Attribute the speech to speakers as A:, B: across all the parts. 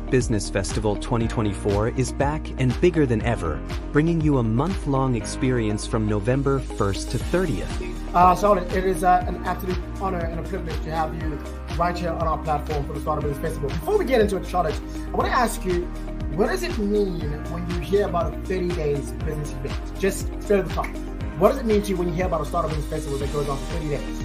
A: Startup Business Festival 2024 is back and bigger than ever, bringing you a month-long experience from November 1st to 30th.
B: So it is an absolute honor and a privilege to have you right here on our platform for the Startup Business Festival. Before we get into it, Charlotte, I want to ask you, what does it mean when you hear about a 30 days business event? Just straight at the top. What does it mean to you when you hear about a Startup Business Festival that goes on for 30 days?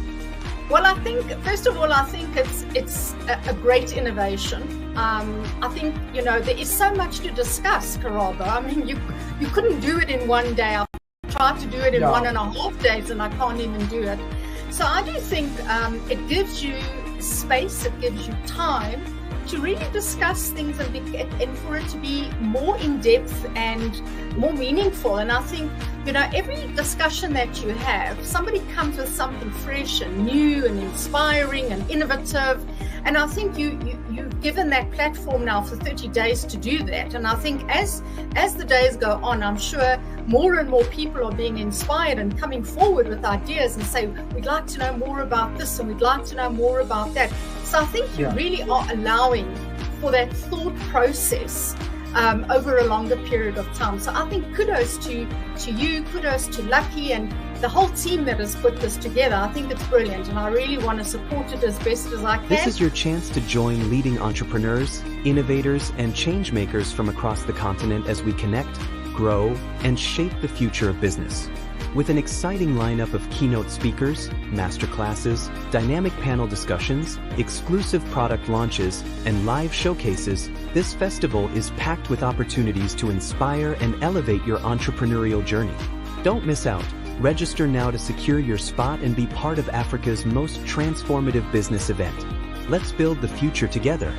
C: Well, I think, first of all, it's a great innovation. I think, there is so much to discuss, Karaba. I mean, you couldn't do it in one day. I've tried to do it in 1.5 days and I can't even do it. So I do think it gives you space, it gives you time to really discuss things and for it to be more in-depth and more meaningful. And I think, every discussion that you have, somebody comes with something fresh and new and inspiring and innovative. And I think you've given that platform now for 30 days to do that. And I think as the days go on, I'm sure more and more people are being inspired and coming forward with ideas and say, we'd like to know more about this and we'd like to know more about that. So I think you really are allowing for that thought process over a longer period of time. So I think kudos to you, kudos to Lucky and the whole team that has put this together. I think it's brilliant and I really want to support it as best as I can.
A: This is your chance to join leading entrepreneurs, innovators, and change makers from across the continent as we connect, grow, and shape the future of business. With an exciting lineup of keynote speakers, masterclasses, dynamic panel discussions, exclusive product launches, and live showcases, this festival is packed with opportunities to inspire and elevate your entrepreneurial journey. Don't miss out. Register now to secure your spot and be part of Africa's most transformative business event. Let's build the future together.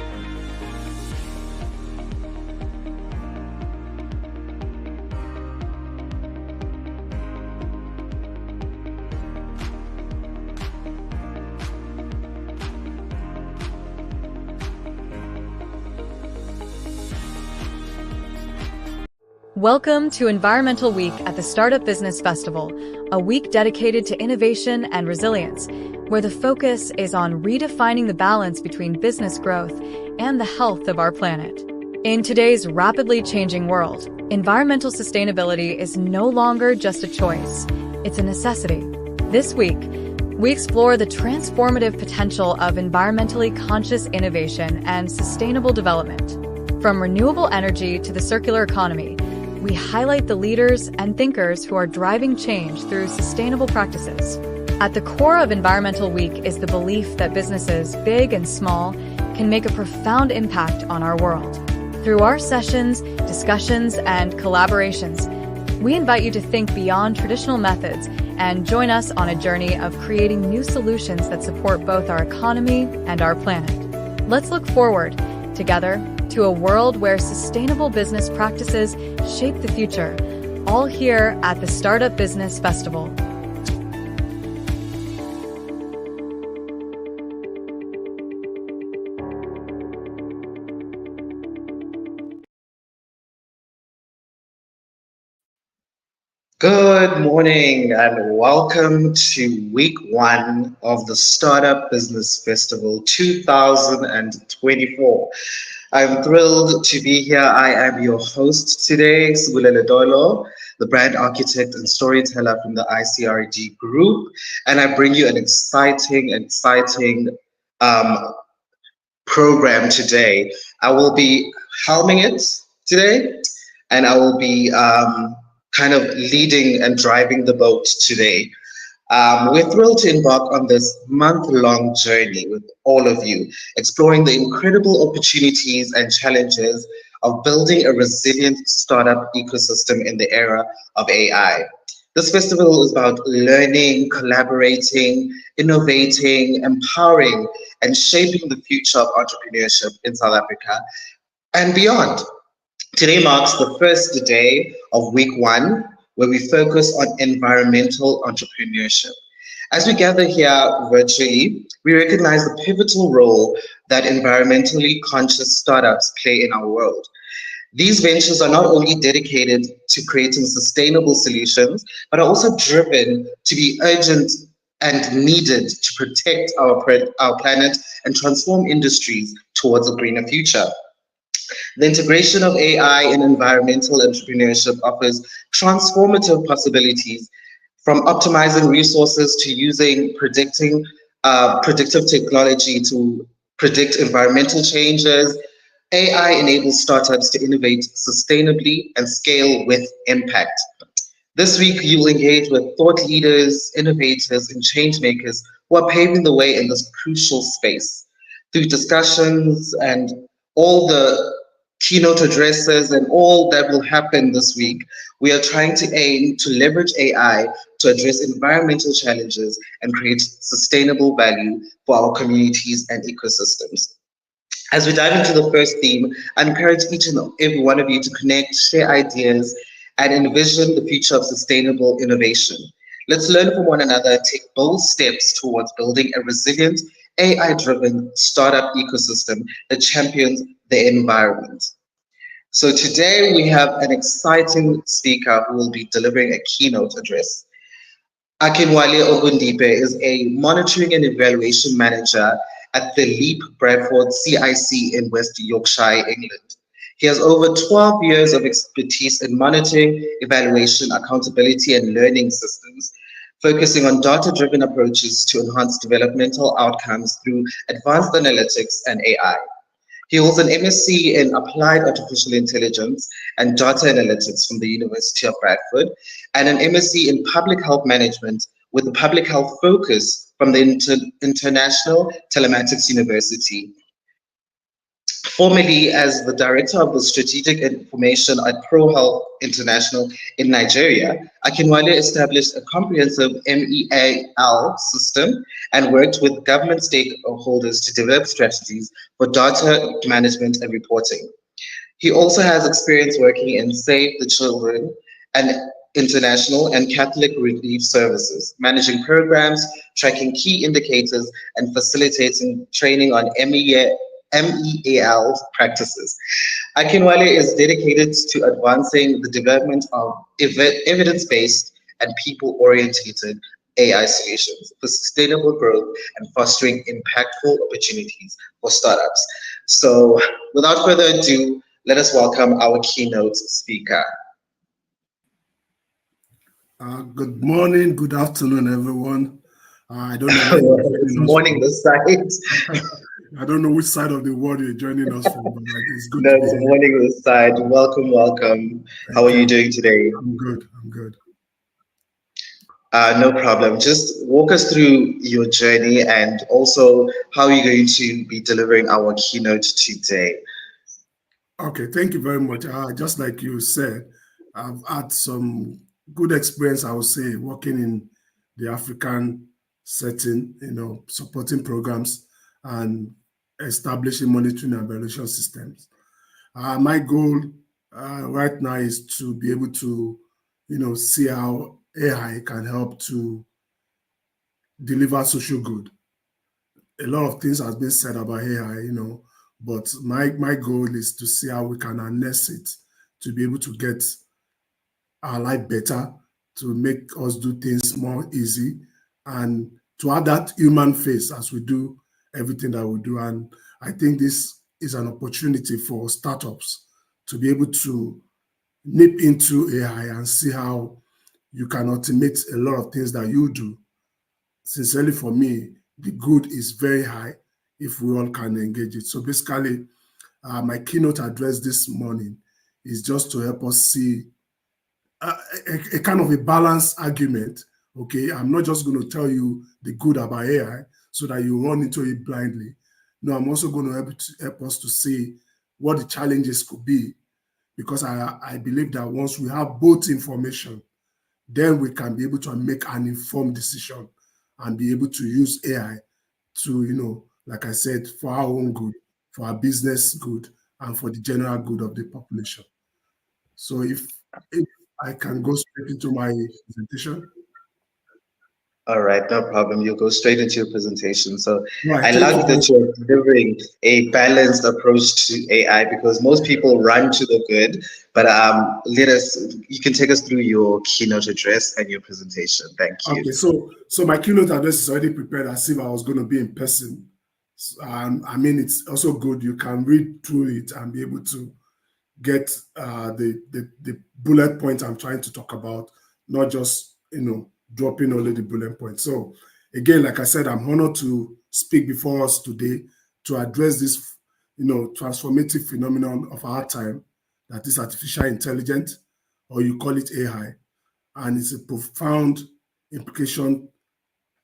D: Welcome to Environmental Week at the Startup Business Festival, a week dedicated to innovation and resilience, where the focus is on redefining the balance between business growth and the health of our planet. In today's rapidly changing world, environmental sustainability is no longer just a choice, it's a necessity. This week, we explore the transformative potential of environmentally conscious innovation and sustainable development. From renewable energy to the circular economy, we highlight the leaders and thinkers who are driving change through sustainable practices. At the core of Environmental Week is the belief that businesses, big and small, can make a profound impact on our world. Through our sessions, discussions, and collaborations, we invite you to think beyond traditional methods and join us on a journey of creating new solutions that support both our economy and our planet. Let's look forward, together, to a world where sustainable business practices shape the future, all here at the Startup Business Festival.
E: Good morning and welcome to week one of the Startup Business Festival 2024. I'm thrilled to be here. I am your host today, Sibulele Dolo, the brand architect and storyteller from the ICRG group, and I bring you an exciting program today. I will be helming it today, and I will be kind of leading and driving the boat today. We're thrilled to embark on this month-long journey with all of you, exploring the incredible opportunities and challenges of building a resilient startup ecosystem in the era of AI. This festival is about learning, collaborating, innovating, empowering, and shaping the future of entrepreneurship in South Africa and beyond. Today marks the first day of week one, where we focus on environmental entrepreneurship. As we gather here virtually, we recognize the pivotal role that environmentally conscious startups play in our world. These ventures are not only dedicated to creating sustainable solutions, but are also driven to be urgent and needed to protect our planet and transform industries towards a greener future. The integration of AI in environmental entrepreneurship offers transformative possibilities, from optimizing resources to using predictive technology to predict environmental changes. AI enables startups to innovate sustainably and scale with impact. This week, you'll engage with thought leaders, innovators, and change makers who are paving the way in this crucial space. Through discussions and all the keynote addresses and all that will happen this week, we are trying to aim to leverage AI to address environmental challenges and create sustainable value for our communities and ecosystems. As we dive into the first theme, I encourage each and every one of you to connect, share ideas, and envision the future of sustainable innovation. Let's learn from one another, take bold steps towards building a resilient, AI-driven startup ecosystem that champions the environment. So today we have an exciting speaker who will be delivering a keynote address. Akinwale Ogundipe is a monitoring and evaluation manager at the Leap Bradford CIC in West Yorkshire, England. He has over 12 years of expertise in monitoring, evaluation, accountability, and learning systems, focusing on data-driven approaches to enhance developmental outcomes through advanced analytics and AI. He holds an MSc in Applied Artificial Intelligence and Data Analytics from the University of Bradford, and an MSc in Public Health Management with a public health focus from the International Telematics University. Formerly as the Director of the Strategic Information at ProHealth International in Nigeria, Akinwale established a comprehensive MEAL system and worked with government stakeholders to develop strategies for data management and reporting. He also has experience working in Save the Children and International and Catholic Relief Services, managing programs, tracking key indicators, and facilitating training on MEAL practices. Akinwale is dedicated to advancing the development of evidence-based and people-oriented AI solutions for sustainable growth and fostering impactful opportunities for startups. So without further ado, let us welcome our keynote speaker.
F: Good morning, good afternoon, everyone. I don't know.
E: It's morning this side.
F: I don't know which side of the world you're joining us from, but it's good
E: No,
F: to be
E: it's
F: here.
E: morning this side. Welcome, welcome. How are you doing today?
F: I'm good.
E: No problem. Just walk us through your journey and also how you're going to be delivering our keynote today.
F: Okay, thank you very much. Just like you said, I've had some good experience, I would say, working in the African setting, supporting programs and establishing monitoring and evaluation systems. My goal right now is to be able to, see how AI can help to deliver social good. A lot of things has been said about AI, but my goal is to see how we can harness it to be able to get our life better, to make us do things more easy, and to have that human face as we do everything that we do. And I think this is an opportunity for startups to be able to nip into AI and see how you can automate a lot of things that you do. Sincerely, for me, the good is very high if we all can engage it. So basically, my keynote address this morning is just to help us see a kind of a balanced argument. Okay, I'm not just going to tell you the good about AI so that you run into it blindly. No, I'm also going to help us to see what the challenges could be, because I believe that once we have both information, then we can be able to make an informed decision and be able to use AI to, like I said, for our own good, for our business good, and for the general good of the population. So if I can go straight into my presentation.
E: All right, no problem. You'll go straight into your presentation. So
F: Right,
E: I love that you're delivering a balanced approach to AI, because most people run to the good. But you can take us through your keynote address and your presentation. Thank you.
F: Okay, so my keynote address is already prepared as if I was going to be in person. I mean, it's also good. You can read through it and be able to get the bullet point I'm trying to talk about, not just, dropping only the bullet point. So again, like I said, I'm honored to speak before us today to address this, transformative phenomenon of our time, that is artificial intelligence, or you call it AI, and it's a profound implication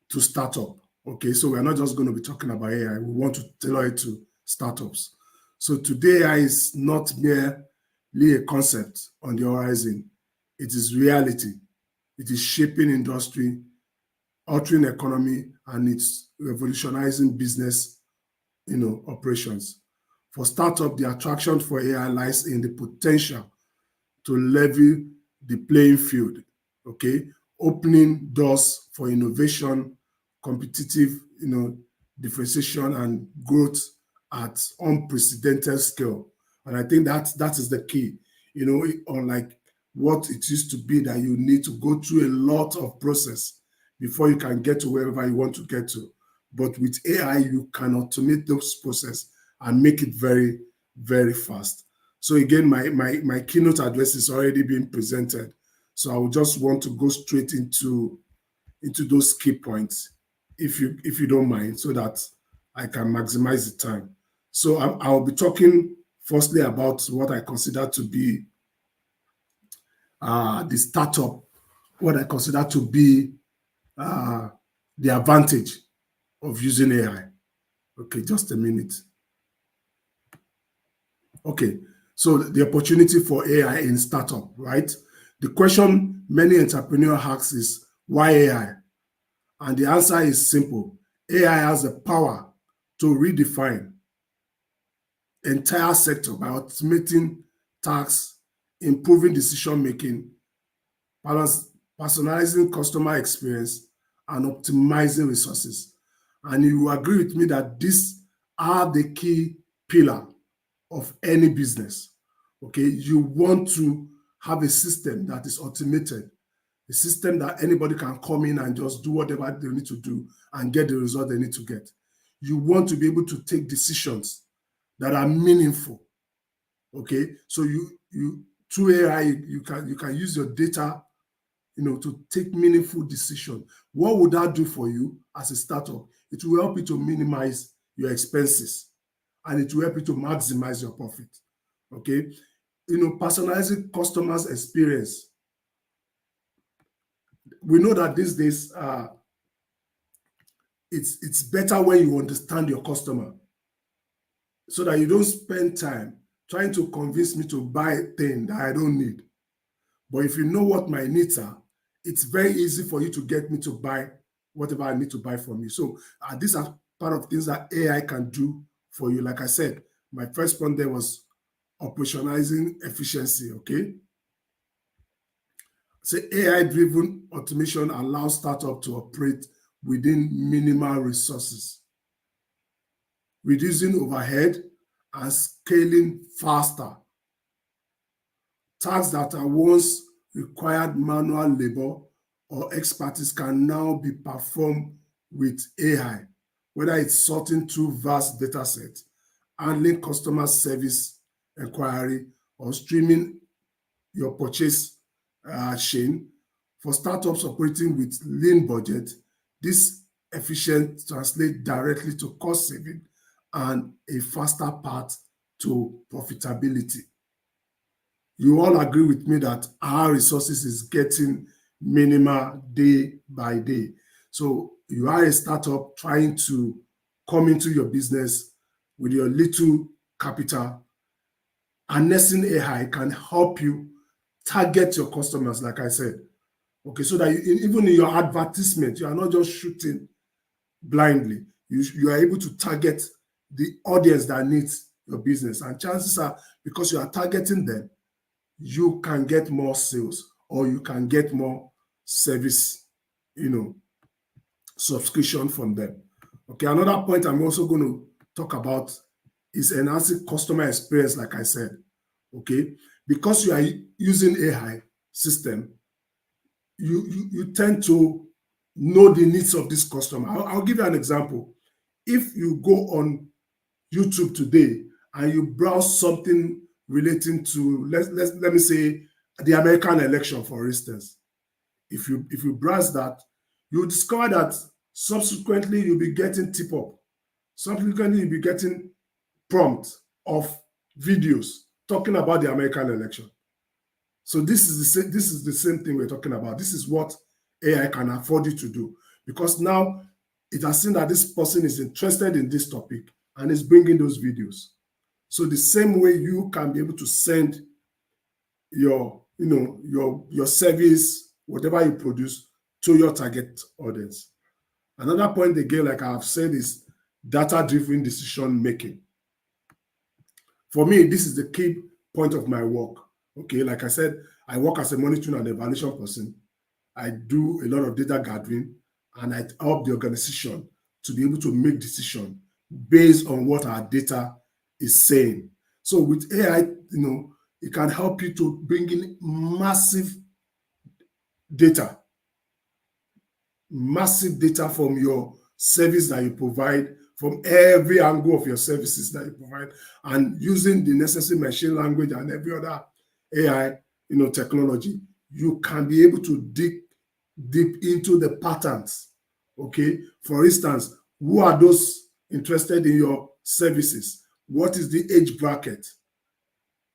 F: to startup. Okay, so we're not just going to be talking about AI. We want to tailor it to startups. So today, AI is not merely a concept on the horizon. It is reality. It is shaping industry, altering economy, and it's revolutionizing business, operations. For startup, the attraction for AI lies in the potential to level the playing field, okay, opening doors for innovation, competitive, differentiation and growth at unprecedented scale. And I think that is the key, unlike what it used to be, that you need to go through a lot of process before you can get to wherever you want to get to. But with AI, you can automate those processes and make it very, very fast. So again, my keynote address is already being presented. So I would just want to go straight into those key points, if you don't mind, so that I can maximize the time. So I'll be talking firstly about what I consider to be the startup, what I consider to be the advantage of using AI. Okay, just a minute. Okay, so the opportunity for AI in startup, right? The question many entrepreneurs ask is, why AI? And the answer is simple. AI has the power to redefine entire sector by automating tasks, improving decision-making, personalizing customer experience, and optimizing resources. And you will agree with me that these are the key pillar of any business. Okay, you want to have a system that is automated, a system that anybody can come in and just do whatever they need to do and get the result they need to get. You want to be able to take decisions that are meaningful. Okay, so you through AI, you can use your data, to take meaningful decisions. What would that do for you as a startup? It will help you to minimize your expenses, and it will help you to maximize your profit. Okay, personalizing customers' experience. We know that these days, it's better when you understand your customer, so that you don't spend time trying to convince me to buy things that I don't need. But if you know what my needs are, it's very easy for you to get me to buy whatever I need to buy from you. So these are part of things that AI can do for you. Like I said, my first point there was operationalizing efficiency, okay? So AI-driven automation allows startups to operate within minimal resources, reducing overhead and scaling faster. Tasks that are once required manual labor or expertise can now be performed with AI, whether it's sorting through vast data sets, handling customer service inquiry, or streaming your purchase chain. For startups operating with lean budget, this efficient translates directly to cost saving and a faster path to profitability. You all agree with me that our resources is getting minimal day by day. So you are a startup trying to come into your business with your little capital. Harnessing AI can help you target your customers, like I said. Okay, so that even in your advertisement, you are not just shooting blindly. You are able to target the audience that needs your business. And chances are, because you are targeting them, you can get more sales, or you can get more service, subscription from them. Okay, another point I'm also going to talk about is enhancing customer experience, like I said. Okay, because you are using AI system, you tend to know the needs of this customer. I'll give you an example. if you go on YouTube today and you browse something relating to, let me say, the American election, for instance, if you browse that, you discover that subsequently you'll be getting tip-up. Subsequently, you'll be getting prompt of videos talking about the American election. So this is the same thing we're talking about. This is what AI can afford you to do, because now it has seen that this person is interested in this topic and is bringing those videos. So the same way you can be able to send your service, whatever you produce, to your target audience. Another point, again, like I have said, is data-driven decision making. For me, this is the key point of my work. Okay, like I said, I work as a monitoring and evaluation person. I do a lot of data gathering, and I help the organization to be able to make decisions based on what our data is saying. So with AI, it can help you to bring in massive data from your service that you provide, from every angle of your services that you provide, and using the necessary machine language and every other AI, technology, you can be able to dig deep into the patterns. Okay, for instance, who are those interested in your services? What is the age bracket?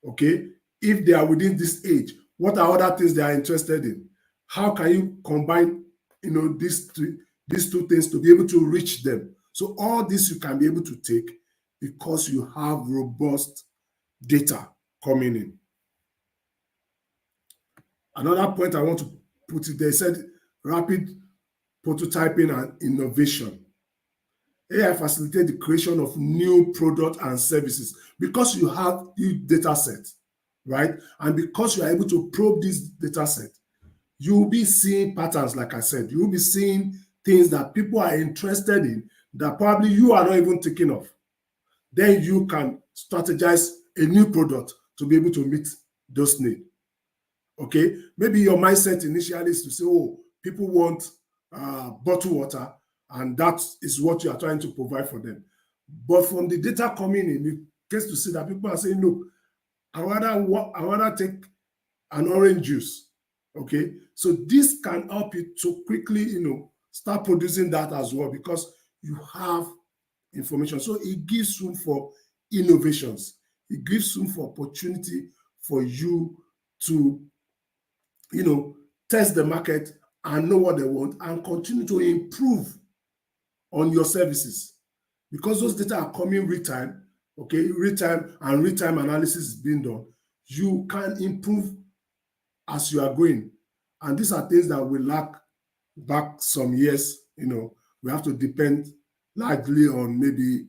F: Okay, if they are within this age, what are other things they are interested in? How can you combine, these two things to be able to reach them? So all this you can be able to take because you have robust data coming in. Another point I want to put it, they said rapid prototyping and innovation. AI facilitates the creation of new products and services because you have huge data sets, right? And because you are able to probe this data set, you will be seeing patterns, like I said. You will be seeing things that people are interested in that probably you are not even thinking of. Then you can strategize a new product to be able to meet those needs. Okay, maybe your mindset initially is to say, oh, people want bottled water, and that is what you are trying to provide for them. But from the data coming in, you get to see that people are saying, look, I rather take an orange juice. Okay, so this can help you to quickly, start producing that as well, because you have information. So it gives room for innovations. It gives room for opportunity for you to, test the market and know what they want and continue to improve on your services, because those data are coming real time. Okay, real time analysis is being done. You can improve as you are going, and these are things that we lack back some years. We have to depend largely on maybe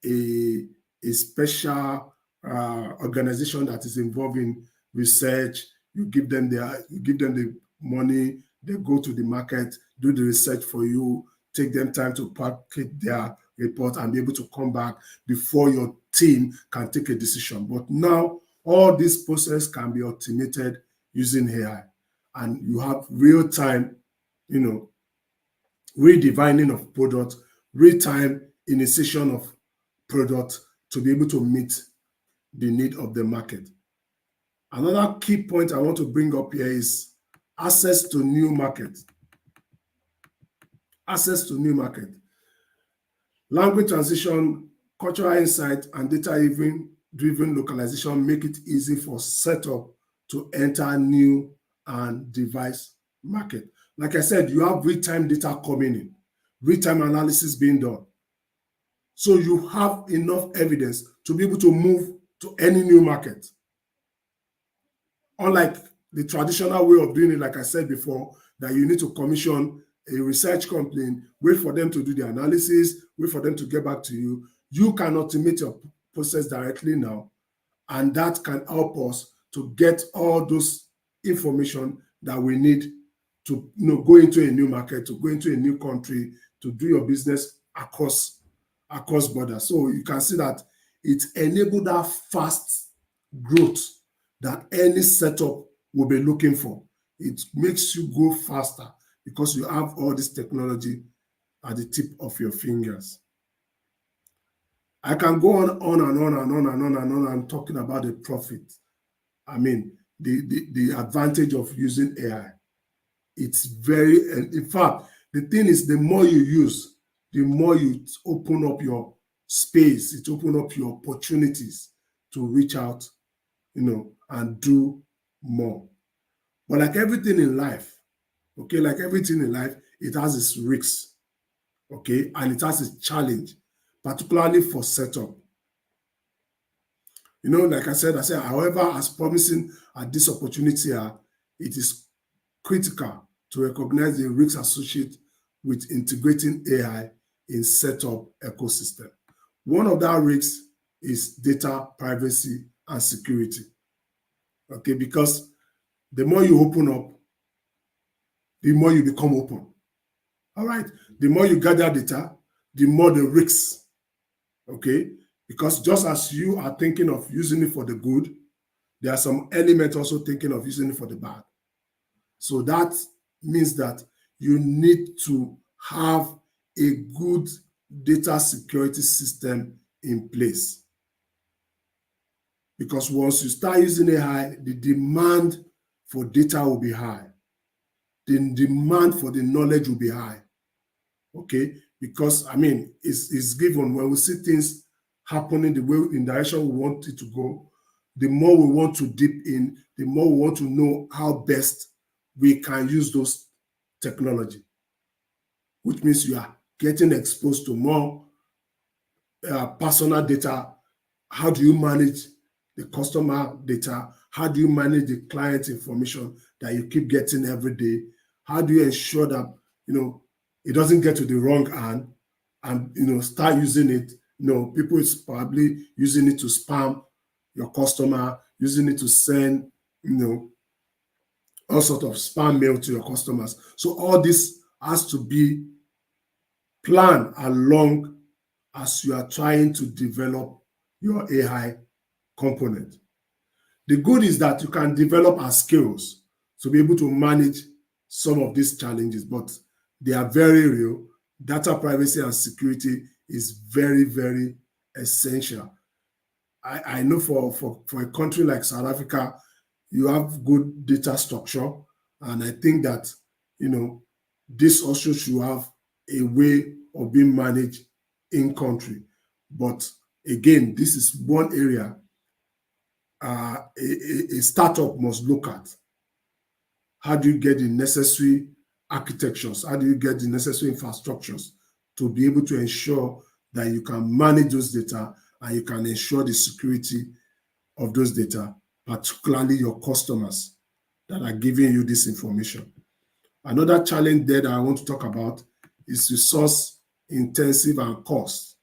F: a special organization that is involved in research. You give them the money, they go to the market, do the research for you, take them time to package their report and be able to come back before your team can take a decision. But now all this process can be automated using AI, and you have real-time, redefining of product, real-time initiation of product to be able to meet the need of the market. Another key point I want to bring up here is access to new market. Access to new market. Language transition, cultural insight, and data-driven localization make it easy for setup to enter new and device market. Like I said, you have real-time data coming in, real-time analysis being done. So you have enough evidence to be able to move to any new market. Unlike the traditional way of doing it, like I said before, that you need to commission a research company, wait for them to do the analysis, wait for them to get back to you. You can automate your process directly now, and that can help us to get all those information that we need to go into a new market, to go into a new country, to do your business across borders. So you can see that it enabled that fast growth that any setup will be looking for. It makes you go faster because you have all this technology at the tip of your fingers. I can go on and on and on and on and talking about the profit. I mean, the advantage of using AI. It's very, in fact, the thing is, the more you use, the more you open up your space, it open up your opportunities to reach out, and do more. But like everything in life, okay, like everything in life, it has its risks, okay, and it has its challenge, particularly for setup. Like I said, however, as promising as this opportunity are, it is critical to recognize the risks associated with integrating AI in setup ecosystem. One of that risks is data privacy and security. Okay, because the more you open up, the more you become open. All right, the more you gather data, the more the risks. Okay, because just as you are thinking of using it for the good, there are some elements also thinking of using it for the bad. So that means that you need to have a good data security system in place. Because once you start using AI, the demand for data will be high. The demand for the knowledge will be high. Okay? Because, it's given when we see things happening the way in the direction we want it to go, the more we want to deep in, the more we want to know how best we can use those technology, which means you are getting exposed to more personal data. How do you manage the customer data? How do you manage the client information that you keep getting every day? How do you ensure that it doesn't get to the wrong hand and start using it? People is probably using it to spam your customer, using it to send all sort of spam mail to your customers. So all this has to be planned along as you are trying to develop your AI component. The good is that you can develop our skills to be able to manage some of these challenges, but they are very real. Data privacy and security is very, very essential. I know for a country like South Africa, you have good data structure, and I think that this also should have a way of being managed in country. But again, this is one area a startup must look at. How do you get the necessary architectures? How do you get the necessary infrastructures to be able to ensure that you can manage those data and you can ensure the security of those data, particularly your customers that are giving you this information? Another challenge there that I want to talk about is resource intensive and cost.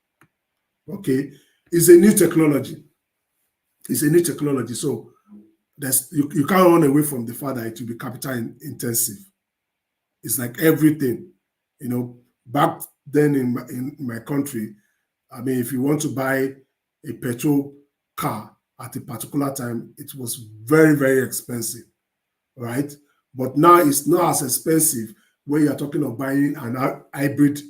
F: Okay, it's a new technology. It's a new technology, so you can't run away from the fact that it will be capital intensive. It's like everything, back then in my country, if you want to buy a petrol car at a particular time, it was very, very expensive, right? But now it's not as expensive when you're talking of buying an hybrid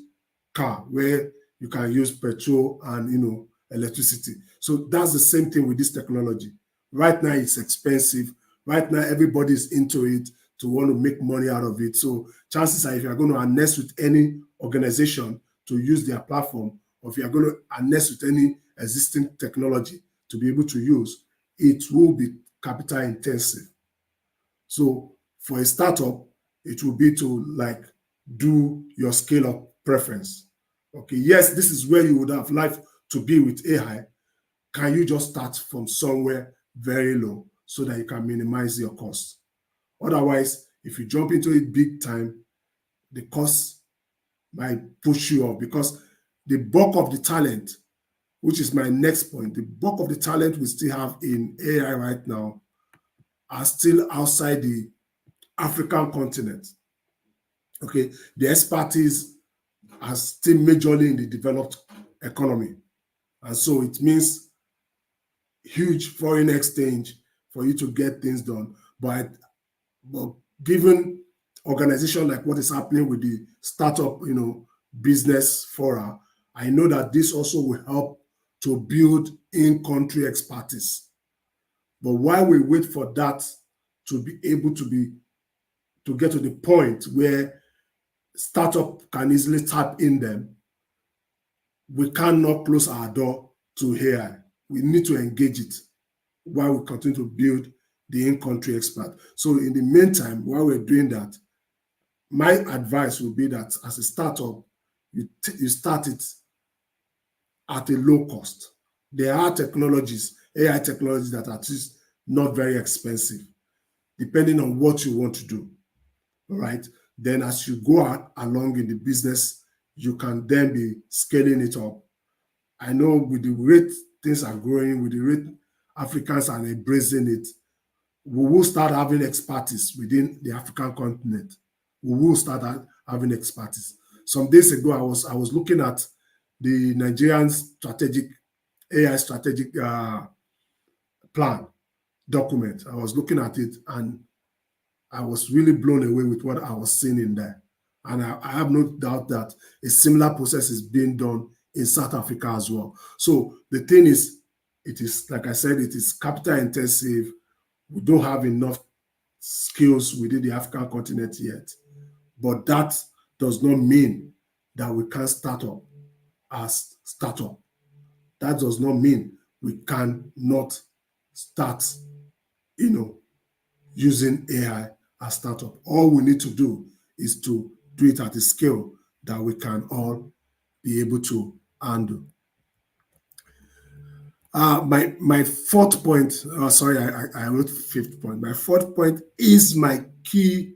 F: car where you can use petrol and electricity. So that's the same thing with this technology. Right now it's expensive. Right now everybody's into it to want to make money out of it. So chances are, if you're going to harness with any organization to use their platform, or if you're going to harness with any existing technology to be able to use, it will be capital intensive. So for a startup, it will be to do your scale of preference. Okay, yes, this is where you would have liked to be with AI. Can you just start from somewhere very low so that you can minimize your costs? Otherwise, if you jump into it big time, the cost might push you up, because the bulk of the talent, which is my next point, the bulk of the talent we still have in AI right now are still outside the African continent. Okay, the expertise are still majorly in the developed economy. And so it means huge foreign exchange for you to get things done. But given organization like what is happening with the startup, business fora, I know that this also will help to build in-country expertise. But while we wait for that to be able to get to the point where startup can easily tap in them, we cannot close our door to AI. We need to engage it while we continue to build the in-country expert. So in the meantime, while we're doing that, my advice would be that as a startup, you start it at a low cost. There are technologies, AI technologies that are just not very expensive, depending on what you want to do. All right. Then as you go along in the business, you can then be scaling it up. I know with the rate things are growing, with the rate Africans are embracing it, we will start having expertise within the African continent. We will start having expertise. Some days ago, I was looking at the Nigerian AI strategic plan document. I was looking at it and I was really blown away with what I was seeing in there. And I have no doubt that a similar process is being done in South Africa as well. So the thing is, it is, like I said, it is capital intensive. We don't have enough skills within the African continent yet. But that does not mean that we can't start up as startup. That does not mean we cannot start, using AI as startup. All we need to do is to do it at a scale that we can all be able to handle. My fourth point, I wrote fifth point. My fourth point is my key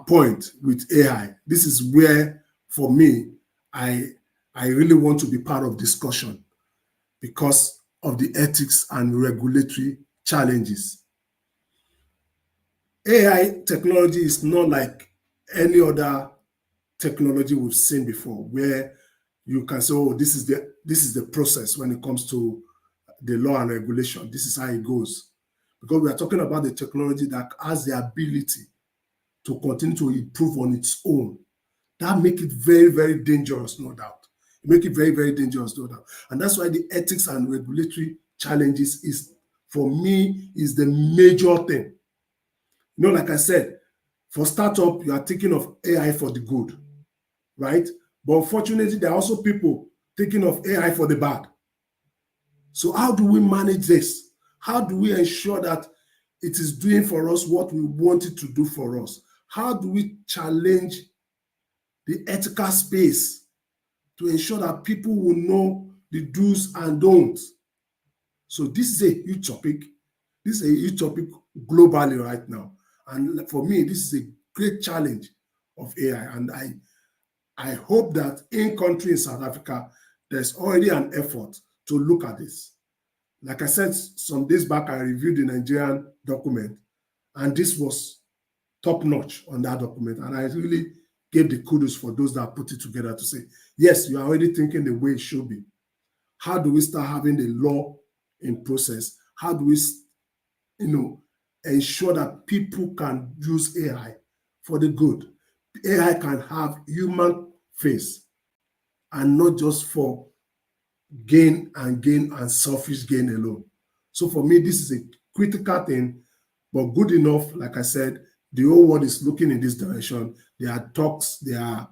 F: point with AI. This is where, for me, I really want to be part of discussion because of the ethics and regulatory challenges. AI technology is not like any other technology we've seen before, where you can say, oh, this is the process when it comes to the law and regulation. This is how it goes. Because we are talking about the technology that has the ability to continue to improve on its own. That makes it very, very dangerous, no doubt. It makes it very, very dangerous, no doubt. And that's why the ethics and regulatory challenges is, for me, is the major thing. Like I said, for startup, you are thinking of AI for the good, right? But unfortunately, there are also people thinking of AI for the bad. So how do we manage this? How do we ensure that it is doing for us what we want it to do for us? How do we challenge the ethical space to ensure that people will know the do's and don'ts? So this is a huge topic. This is a huge topic globally right now. And for me, this is a great challenge of AI. And I hope that in country in South Africa, there's already an effort to look at this. Like I said, some days back, I reviewed the Nigerian document, and this was top notch on that document. And I really gave the kudos for those that put it together to say, yes, you are already thinking the way it should be. How do we start having the law in process? How do we, ensure that people can use AI for the good? AI can have human face and not just for gain and selfish gain alone. So for me, this is a critical thing, but good enough. Like I said, the whole world is looking in this direction. There are talks, there are,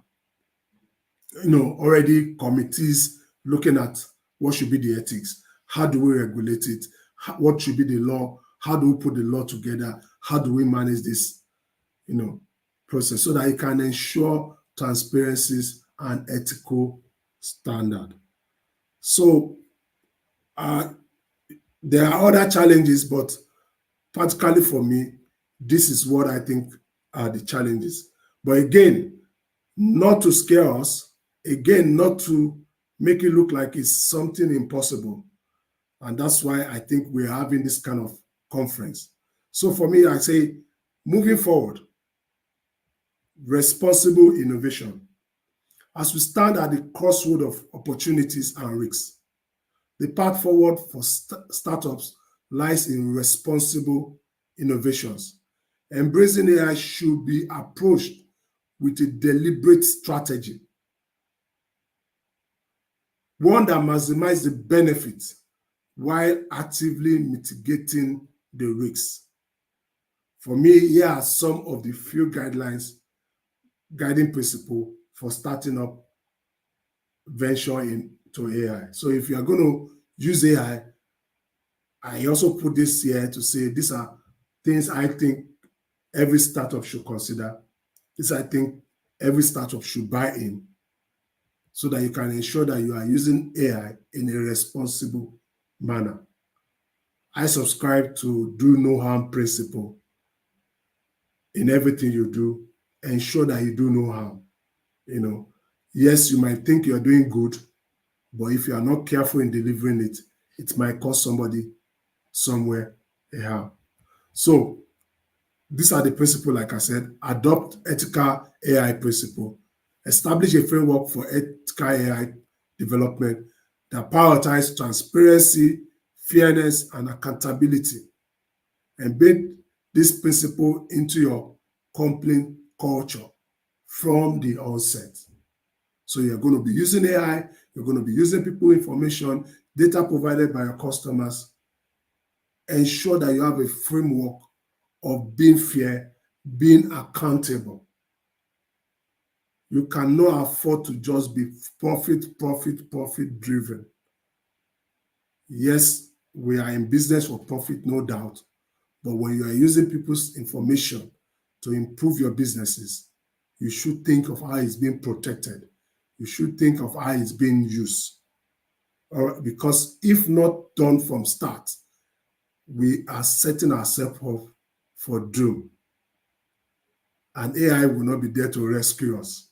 F: already committees looking at what should be the ethics. How do we regulate it? What should be the law? How do we put the law together? How do we manage this, process so that it can ensure transparencies and ethical standard? So there are other challenges, but particularly for me, this is what I think are the challenges. But again, not to scare us, again, not to make it look like it's something impossible. And that's why I think we're having this kind of conference. So for me, I say, moving forward, responsible innovation. As we stand at the crossroad of opportunities and risks, the path forward for startups lies in responsible innovations. Embracing AI should be approached with a deliberate strategy. one that maximizes the benefits while actively mitigating the risks. For me, here are some of the few guiding principles for starting up venture into AI. So if you are going to use AI, I also put this here to say these are things I think every startup should consider. This I think every startup should buy in, so that you can ensure that you are using AI in a responsible manner. I subscribe to do no harm principle. In everything you do, ensure that you do no harm. Yes, you might think you're doing good, but if you are not careful in delivering it, it might cause somebody somewhere a harm. So these are the principles, like I said. Adopt ethical AI principle. Establish a framework for ethical AI development that prioritizes transparency, fairness, and accountability. Embed this principle into your company culture from the onset. So you're going to be using AI, you're going to be using people information, data provided by your customers. Ensure that you have a framework of being fair, being accountable. You cannot afford to just be profit driven. Yes, we are in business for profit, no doubt. But when you are using people's information to improve your businesses, you should think of how it's being protected. You should think of how it's being used. Because if not done from start, we are setting ourselves up for doom. And AI will not be there to rescue us,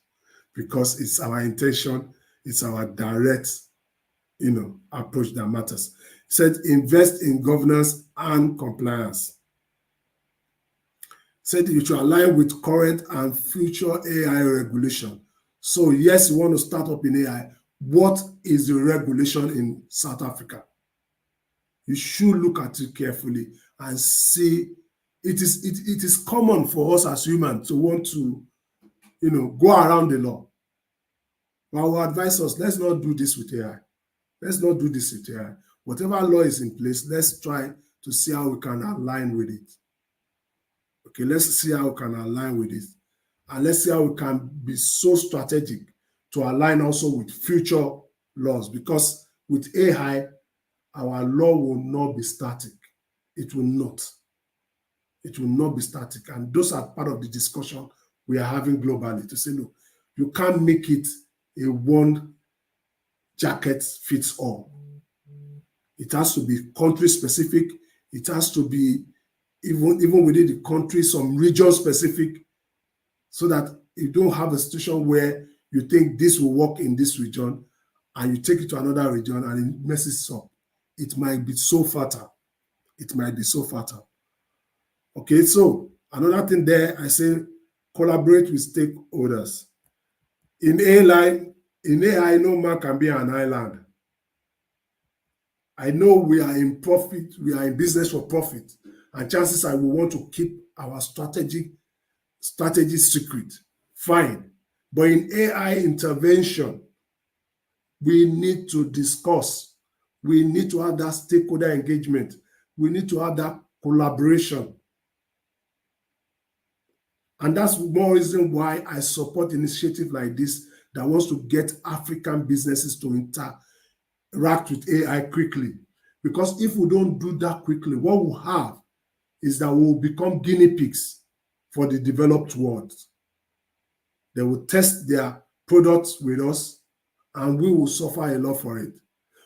F: because it's our intention, it's our direct, approach that matters. It said, invest in governance and compliance. Said you should align with current and future AI regulation. So yes, you want to start up in AI. What is the regulation in South Africa? You should look at it carefully and see. It is common for us as humans to want to, go around the law. But I will advise us, let's not do this with AI. Let's not do this with AI. Whatever law is in place, let's try to see how we can align with it. Okay, let's see how we can align with it. And let's see how we can be so strategic to align also with future laws. Because with AI, our law will not be static. It will not. It will not be static. And those are part of the discussion we are having globally to say, no, you can't make it a one jacket fits all. It has to be country specific. It has to be even within the country, some region specific, so that you don't have a situation where you think this will work in this region and you take it to another region and it messes up. It might be so fatal. It might be so fatal. Okay, so another thing there, I say collaborate with stakeholders. In AI, no man can be an island. I know we are in profit, we are in business for profit, and chances are we want to keep our strategy secret. Fine. But in AI intervention, we need to discuss. We need to have that stakeholder engagement. We need to have that collaboration. And that's more reason why I support initiative like this that wants to get African businesses to interact with AI quickly. Because if we don't do that quickly, what we'll have is that we'll become guinea pigs for the developed world. They will test their products with us and we will suffer a lot for it.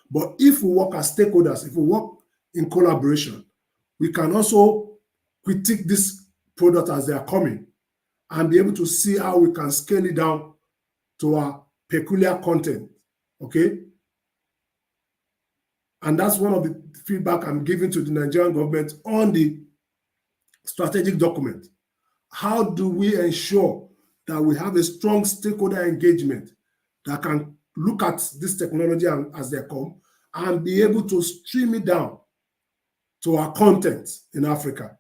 F: But if we work as stakeholders, if we work in collaboration, we can also critique this product as they are coming and be able to see how we can scale it down to our peculiar content, okay? And that's one of the feedback I'm giving to the Nigerian government on the strategic document. How do we ensure that we have a strong stakeholder engagement that can look at this technology as they come and be able to stream it down to our content in Africa?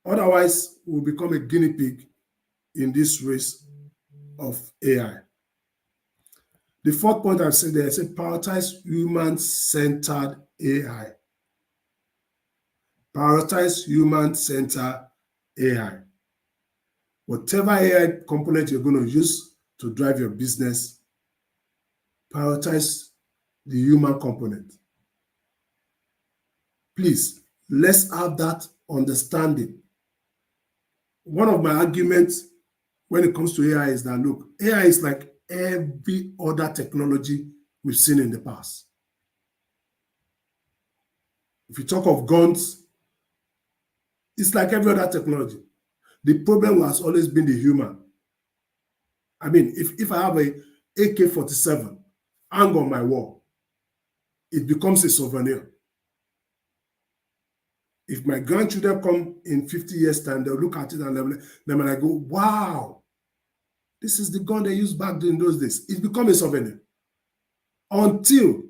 F: Otherwise, we'll become a guinea pig in this race of AI. The fourth point I've said there, I said prioritize human-centered AI. Prioritize human-centered AI. Whatever AI component you're going to use to drive your business, prioritize the human component. Please, let's have that understanding. One of my arguments when it comes to AI is that, look, AI is like every other technology we've seen in the past. If you talk of guns, it's like every other technology. The problem has always been the human. I mean, if I have a AK-47 hang on my wall, it becomes a souvenir. If my grandchildren come in 50 years' time, they'll look at it and they'll like, go, wow, this is the gun they used back in those days. It becomes a souvenir. Until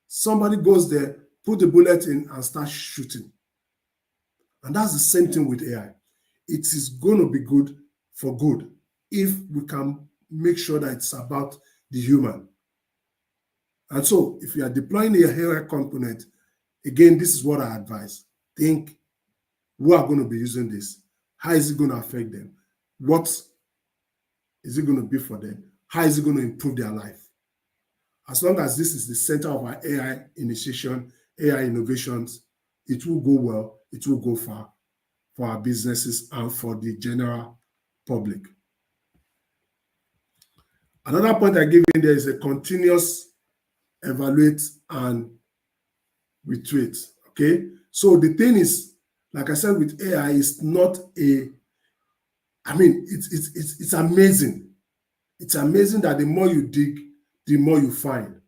F: somebody goes there, put the bullet in and start shooting. And that's the same thing with AI. It is going to be good for good if we can make sure that it's about the human. And so if you are deploying a AI component, again, this is what I advise. Think, who are going to be using this? How is it going to affect them? What is it going to be for them? How is it going to improve their life? As long as this is the center of our AI initiation, AI innovations, it will go well, it will go far for our businesses and for the general public. Another point I give in there is a continuous evaluate and retreat. Okay, so the thing is, like I said, with AI, it's not a, I mean, it's amazing. It's amazing that the more you dig, the more you find.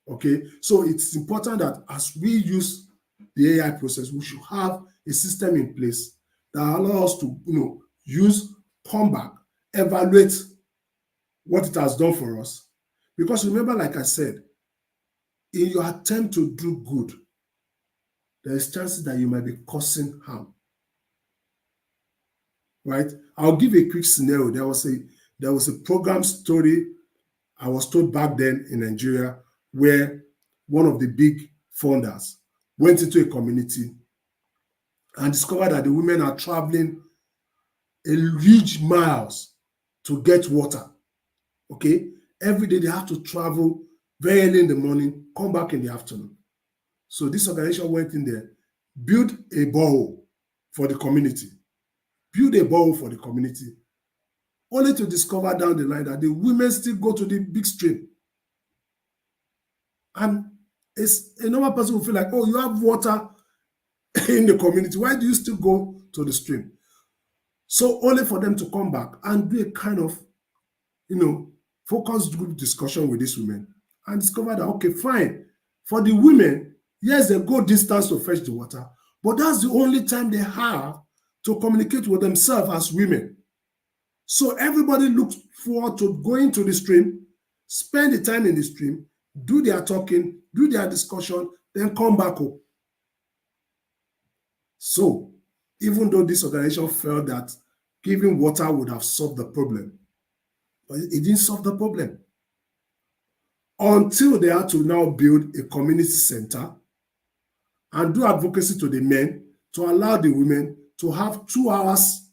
F: Okay, so it's important that as we use the AI process, we should have a system in place that allows us to, use, come back, evaluate what it has done for us. Because remember, like I said, in your attempt to do good, there is chances that you might be causing harm. Right? I'll give a quick scenario. There was a program story I was told back then in Nigeria where one of the big funders went into a community and discovered that the women are traveling a huge miles to get water. Okay? Every day they have to travel very early in the morning, come back in the afternoon. So this organization went in there, built a borehole for the community, only to discover down the line that the women still go to the big stream. And it's a normal person will feel like, oh, you have water in the community. Why do you still go to the stream? So only for them to come back and do a kind of, focused group discussion with these women and discover that, okay, fine. For the women, yes, they go distance to fetch the water, but that's the only time they have to communicate with themselves as women. So everybody looks forward to going to the stream, spend the time in the stream, do their talking, do their discussion, then come back home. So even though this organization felt that giving water would have solved the problem, but it didn't solve the problem. Until they had to now build a community center and do advocacy to the men to allow the women to have 2 hours,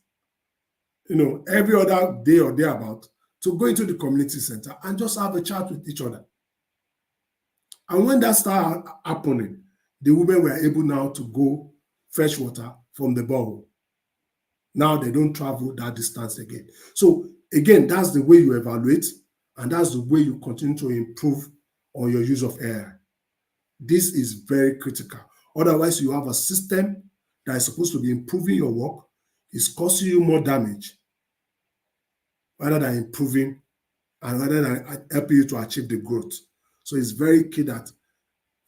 F: every other day or thereabout to go into the community center and just have a chat with each other. And when that started happening, the women were able now to go fetch water from the borehole. Now they don't travel that distance again. So again, that's the way you evaluate, and that's the way you continue to improve on your use of AI. This is very critical. Otherwise, you have a system that is supposed to be improving your work, is causing you more damage, rather than improving and rather than helping you to achieve the growth. So it's very key that,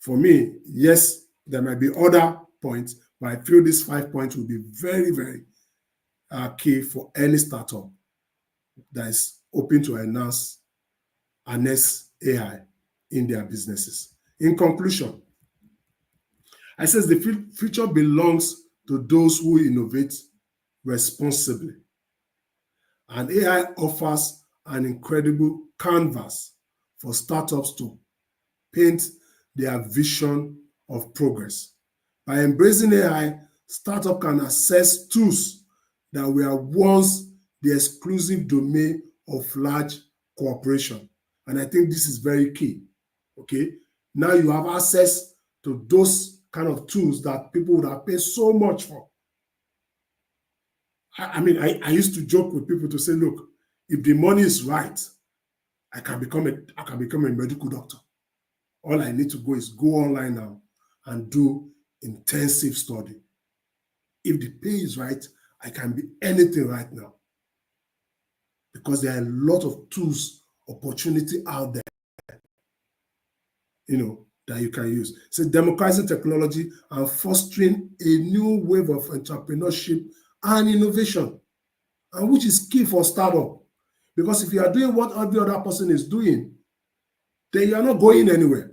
F: for me, yes, there might be other points, but I feel these 5 points will be very, very key for any startup that is open to harness AI in their businesses. In conclusion, I says the future belongs to those who innovate responsibly. And AI offers an incredible canvas for startups to paint their vision of progress. By embracing AI, startups can access tools that were once the exclusive domain of large corporations. And I think this is very key. Okay, now you have access to those kind of tools that people would have paid so much for. I mean, I used to joke with people to say, look, if the money is right, I can become a medical doctor. All I need to go is go online now and do intensive study. If the pay is right, I can be anything right now. Because there are a lot of tools, opportunity out there, that you can use. So democratizing technology and fostering a new wave of entrepreneurship and innovation, and which is key for startup. Because if you are doing what every other person is doing, then you are not going anywhere.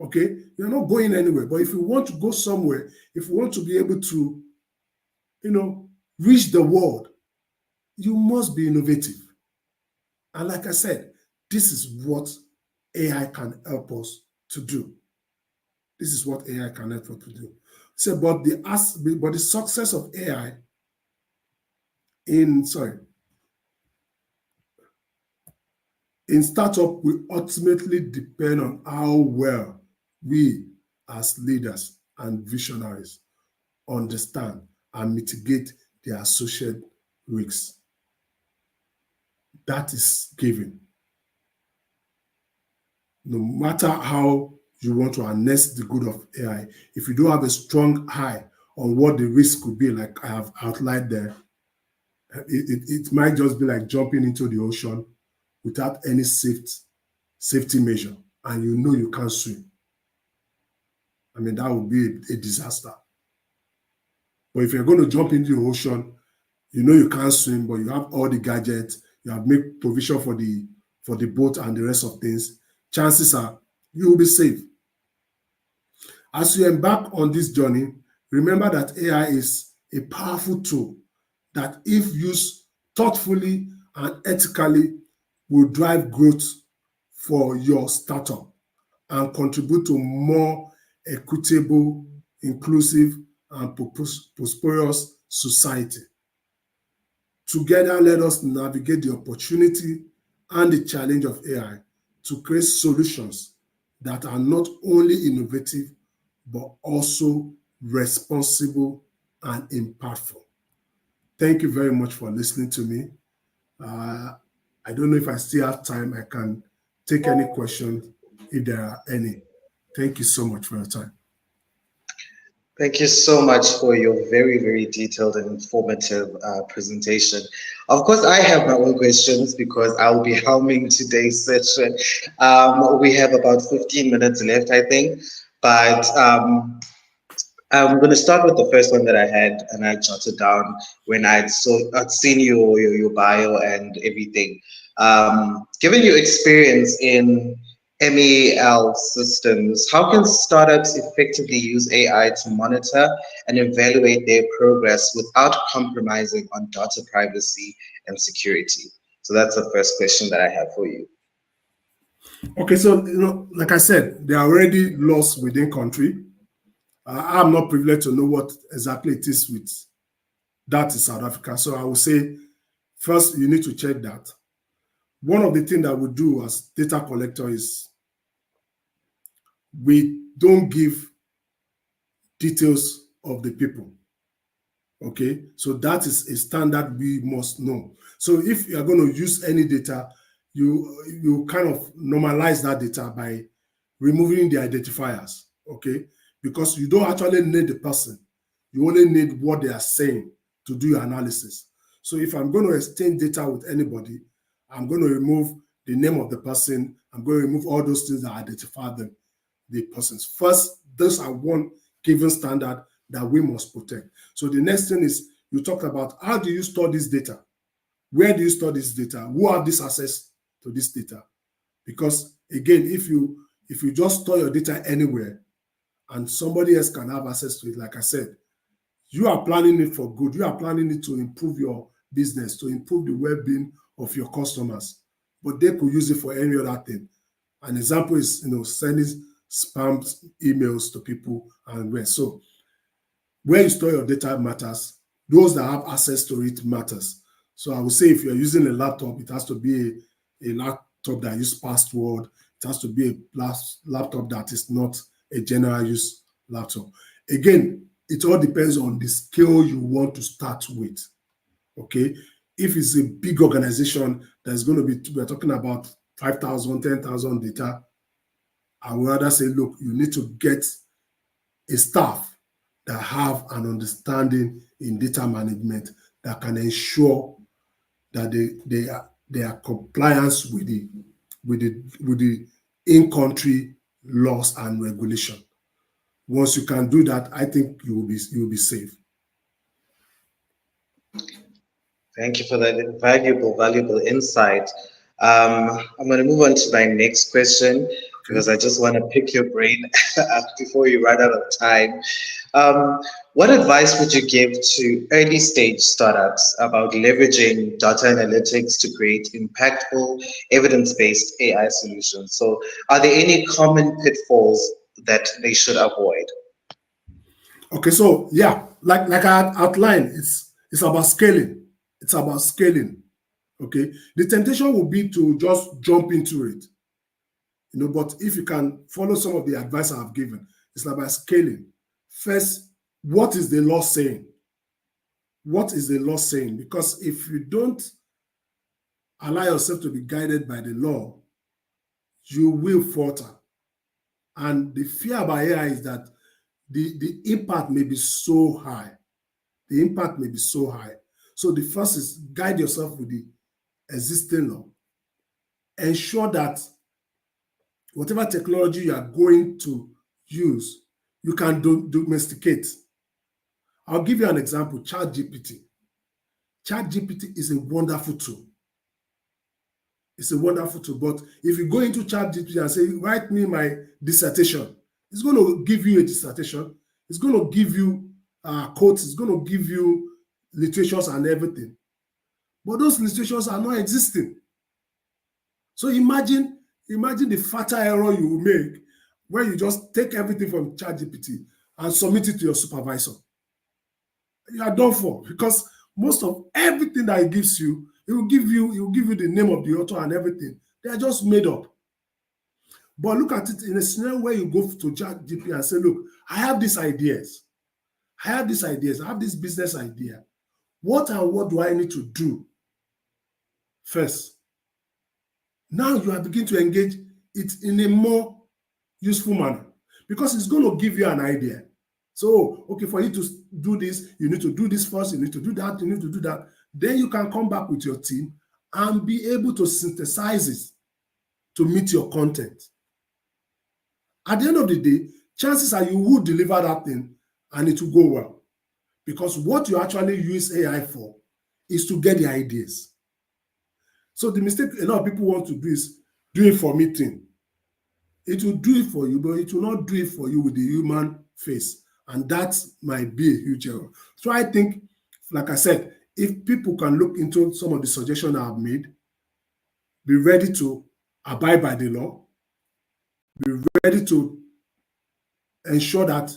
F: Okay, you're not going anywhere. But if you want to go somewhere, if you want to be able to, reach the world, you must be innovative. And like I said, this is what AI can help us to do. This is what AI can help us to do. So, but the success of AI in startup will ultimately depend on how well we as leaders and visionaries understand and mitigate the associated risks. That is given. No matter how you want to harness the good of AI, if you don't have a strong eye on what the risk could be, like I have outlined there, it might just be like jumping into the ocean without any safety measure, and you can't swim. I mean, that would be a disaster. But if you're going to jump into the ocean, you can't swim, but you have all the gadgets, you have made provision for the boat and the rest of things, chances are you will be safe. As you embark on this journey, remember that AI is a powerful tool that, if used thoughtfully and ethically, will drive growth for your startup and contribute to more equitable, inclusive, and prosperous society. Together, let us navigate the opportunity and the challenge of AI to create solutions that are not only innovative, but also responsible and impactful. Thank you very much for listening to me. I don't know if I still have time. I can take any questions if there are any. Thank you so much for your time.
E: Thank you so much for your very, very detailed and informative presentation. Of course, I have my own questions because I will be helming today's session. We have about 15 minutes left, I think, but I'm going to start with the first one that I had, and I jotted down when I'd seen your bio and everything. Given your experience in MEL systems, how can startups effectively use AI to monitor and evaluate their progress without compromising on data privacy and security? So that's the first question that I have for you.
F: Okay, so like I said, there are already laws within country. I'm not privileged to know what exactly it is with that in South Africa. So I will say, first, you need to check that. One of the things that we do as data collector is we don't give details of the people. Okay, so that is a standard we must know. So if you are going to use any data, you kind of normalize that data by removing the identifiers. Okay, because you don't actually need the person. You only need what they are saying to do your analysis. So if I'm going to exchange data with anybody, I'm going to remove the name of the person. I'm going to remove all those things that identify the persons. First, those are one given standard that we must protect. So the next thing is, you talk about how do you store this data? Where do you store this data? Who have this access to this data? Because again, if you just store your data anywhere and somebody else can have access to it, like I said, you are planning it for good. You are planning it to improve your business, to improve the well-being of your customers. But they could use it for any other thing. An example is, sending spam emails to people and where. So where you store your data matters. Those that have access to it matters. So I would say if you're using a laptop, it has to be a laptop that uses password. It has to be a laptop that is not a general use laptop. Again, it all depends on the scale you want to start with. Okay, if it's a big organization that's going to be, we're talking about 5,000, 10,000 data, I would rather say, look, you need to get a staff that have an understanding in data management that can ensure that they are compliance with the in-country laws and regulation. Once you can do that, I think you will be safe.
E: Thank you for that valuable insight. I'm going to move on to my next question because I just want to pick your brain before you run out of time. What advice would you give to early stage startups about leveraging data analytics to create impactful evidence-based AI solutions? So are there any common pitfalls that they should avoid?
F: Okay, so yeah, like I outlined, it's about scaling. It's about scaling. Okay, the temptation will be to just jump into it, but if you can follow some of the advice I've given, it's about scaling. First, what is the law saying? What is the law saying? Because if you don't allow yourself to be guided by the law, you will falter. And the fear about AI is that the impact may be so high. The impact may be so high. So the first is guide yourself with the existing law. Ensure that whatever technology you are going to use, you can domesticate. I'll give you an example, ChatGPT. ChatGPT is a wonderful tool. It's a wonderful tool, but if you go into ChatGPT and say, write me my dissertation, it's going to give you a dissertation. It's going to give you quotes. It's going to give you literatures and everything. But those literatures are not existing. So imagine the fatal error you will make where you just take everything from ChatGPT and submit it to your supervisor. You are done for, because most of everything that it gives you, it will give you the name of the author and everything. They are just made up. But look at it in a scenario where you go to ChatGPT and say, look, I have these ideas. I have these ideas. I have this business idea. What and what do I need to do first? Now you are beginning to engage it in a more useful manner, because it's going to give you an idea. So, okay, for you to do this, you need to do this first, you need to do that, you need to do that. Then you can come back with your team and be able to synthesize it to meet your content. At the end of the day, chances are you will deliver that thing and it will go well. Because what you actually use AI for is to get the ideas. So the mistake a lot of people want to do is do it for me thing. It will do it for you, but it will not do it for you with the human face. And that might be a huge error. So I think, like I said, if people can look into some of the suggestions I've made, be ready to abide by the law, be ready to ensure that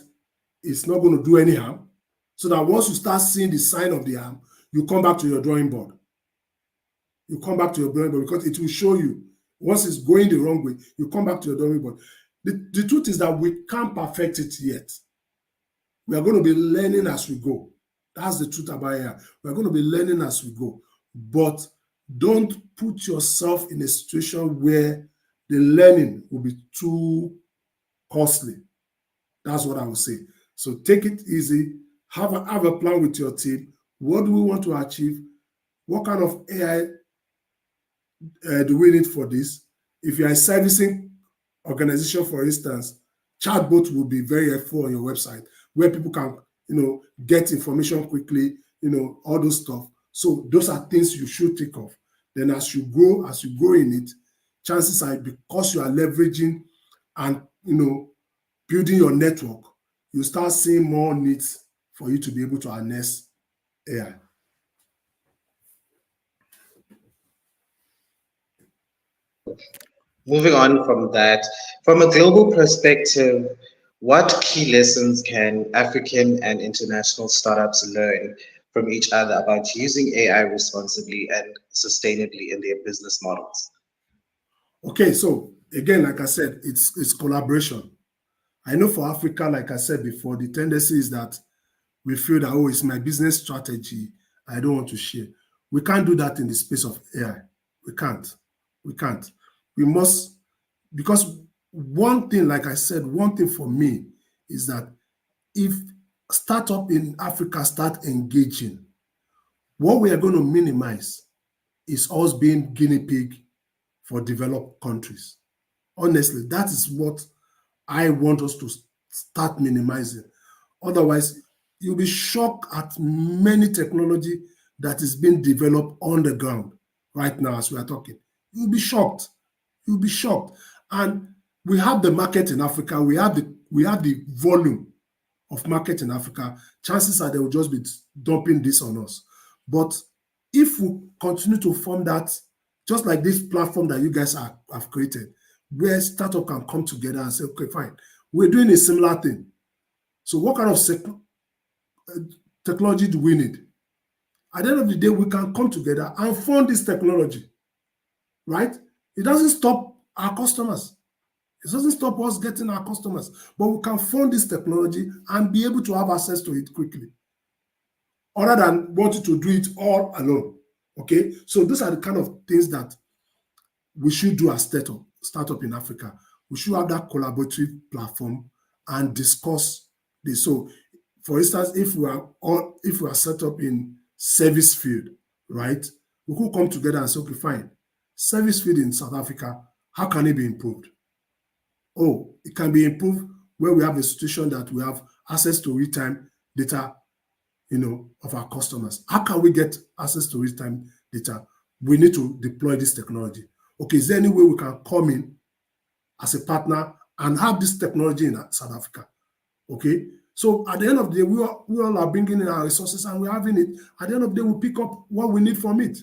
F: it's not going to do any harm, so that once you start seeing the sign of the harm, you come back to your drawing board. You come back to your drawing board, because it will show you. Once it's going the wrong way, you come back to your drawing board. The truth is that we can't perfect it yet. We are going to be learning as we go. That's the truth about AI. We're going to be learning as we go. But don't put yourself in a situation where the learning will be too costly. That's what I would say. So take it easy. Have a plan with your team. What do we want to achieve? What kind of AI do we need for this? If you are a servicing organization, for instance, chatbot will be very helpful on your website, where people can, get information quickly, all those stuff. So those are things you should think of. Then as you go in it, chances are, because you are leveraging and, building your network, you start seeing more needs for you to be able to harness AI.
E: moving on from that, from a global perspective, what key lessons can African and international startups learn from each other about using AI responsibly and sustainably in their business models?
F: Okay, so again, like I said, it's collaboration. I know for Africa, like I said before, the tendency is that we feel that, oh, it's my business strategy, I don't want to share. We can't do that in the space of AI. We can't. We can't. We must, because one thing, like I said, one thing for me is that if startup in Africa start engaging, what we are going to minimize is us being guinea pig for developed countries. Honestly, that is what I want us to start minimizing. Otherwise, you'll be shocked at many technology that is being developed on the ground right now as we are talking. You'll be shocked. You'll be shocked. And we have the market in Africa. We have the volume of market in Africa. Chances are they will just be dumping this on us. But if we continue to form that, just like this platform that you guys have created, where startup can come together and say, okay, fine, we're doing a similar thing. So what kind of technology do we need? At the end of the day, we can come together and fund this technology, right? It doesn't stop our customers. It doesn't stop us getting our customers, but we can fund this technology and be able to have access to it quickly, other than wanting to do it all alone. Okay, so these are the kind of things that we should do as startup in Africa. We should have that collaborative platform and discuss this. So, for instance, if we are set up in service field, right, we could come together and say, okay, fine, service field in South Africa, how can it be improved? Oh, it can be improved where we have a situation that we have access to real-time data, of our customers. How can we get access to real-time data? We need to deploy this technology. Okay, is there any way we can come in as a partner and have this technology in South Africa? Okay, so at the end of the day, we all are bringing in our resources and we're having it. At the end of the day, we pick up what we need from it.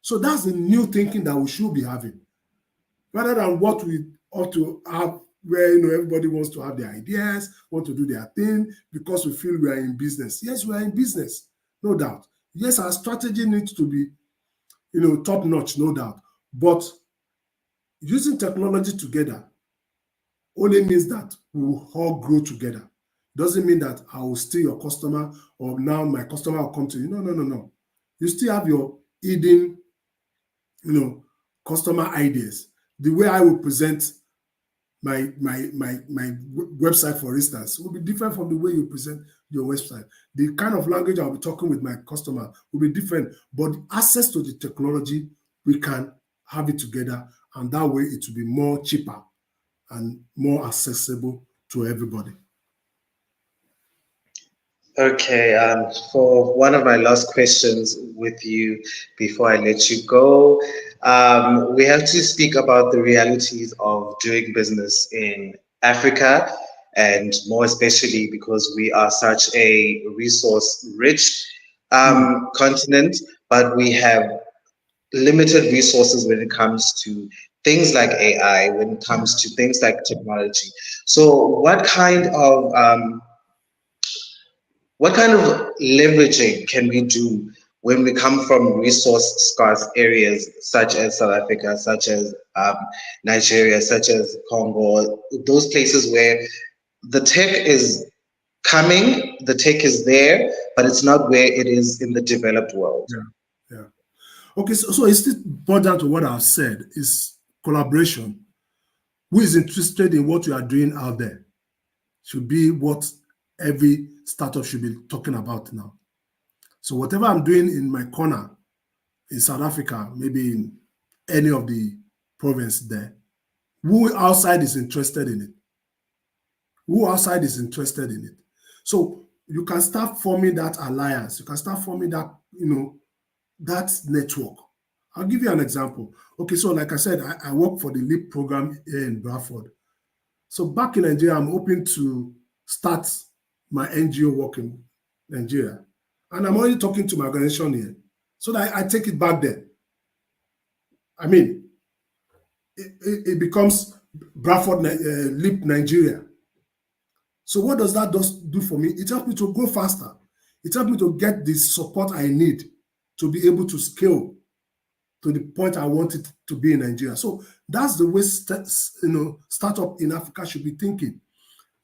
F: So that's the new thinking that we should be having, rather than what we ought to have, where everybody wants to have their ideas, want to do their thing because we feel we are in business. Yes, we are in business, no doubt. Yes, our strategy needs to be, top notch, no doubt. But using technology together only means that we will all grow together. Doesn't mean that I will steal your customer or now my customer will come to you. No. You still have your hidden, customer ideas. The way I will present my website, for instance, will be different from the way you present your website. The kind of language I'll be talking with my customer will be different, but access to the technology, we can have it together, and that way it will be more cheaper and more accessible to everybody.
E: Okay, for one of my last questions with you before I let you go, we have to speak about the realities of doing business in Africa, and more especially because we are such a resource-rich continent, but we have limited resources when it comes to things like AI, when it comes to things like technology. So what kind of leveraging can we do when we come from resource scarce areas such as South Africa, such as Nigeria, such as Congo, those places where the tech is coming, the tech is there, but it's not where it is in the developed world?
F: Yeah. Okay, so it's still boiled down to what I've said, is collaboration. Who is interested in what you are doing out there should be what every startup should be talking about now. So whatever I'm doing in my corner in South Africa, maybe in any of the provinces there, who outside is interested in it? Who outside is interested in it? So you can start forming that alliance. You can start forming that, that network. I'll give you an example. Okay, so like I said, I work for the LEAP program here in Bradford. So back in Nigeria, I'm hoping to start my NGO work in Nigeria. And I'm only talking to my organization here. So that I take it back there. I mean, it becomes Bradford Leap Nigeria. So what does that do for me? It helps me to go faster. It helps me to get the support I need to be able to scale to the point I want it to be in Nigeria. So that's the way startup in Africa should be thinking.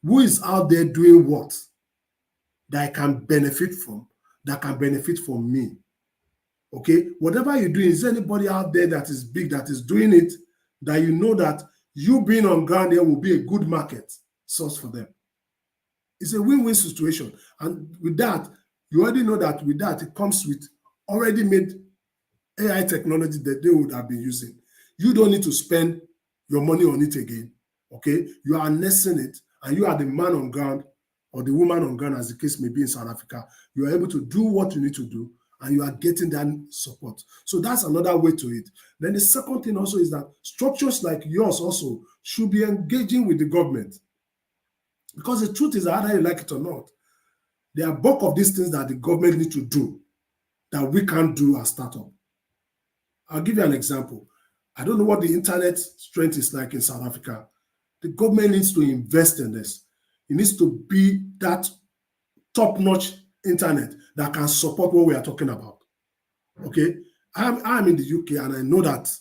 F: Who is out there doing what that I can benefit from, that can benefit from me? Okay, whatever you're doing, is there anybody out there that is big, that is doing it, that you know that you being on ground there will be a good market source for them? It's a win-win situation. And with that, you already know that with that, it comes with already made AI technology that they would have been using. You don't need to spend your money on it again. Okay, you are harnessing it, and you are the man on ground or the woman on ground, as the case may be in South Africa. You are able to do what you need to do, and you are getting that support. So that's another way to it. Then the second thing also is that structures like yours also should be engaging with the government. Because the truth is, either you like it or not, there are bulk of these things that the government need to do that we can't do as startup. I'll give you an example. I don't know what the internet strength is like in South Africa. The government needs to invest in this. It needs to be that top-notch internet that can support what we are talking about. Okay, I'm in the UK, and I know that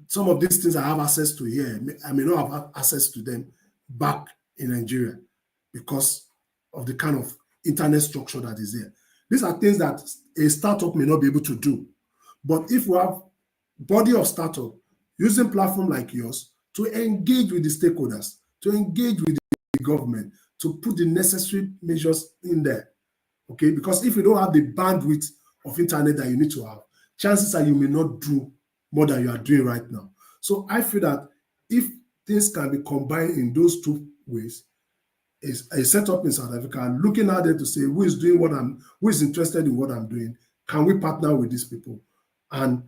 F: some of these things I have access to here, I may not have access to them back in Nigeria because of the kind of internet structure that is there. These are things that a startup may not be able to do. But if we have body of startup using platform like yours to engage with the stakeholders, to engage with the government, to put the necessary measures in there, okay? Because if you don't have the bandwidth of internet that you need to have, chances are you may not do more than you are doing right now. So I feel that if things can be combined in those two ways, is a setup in South Africa and looking at it to say who is doing who is interested in what I'm doing, can we partner with these people and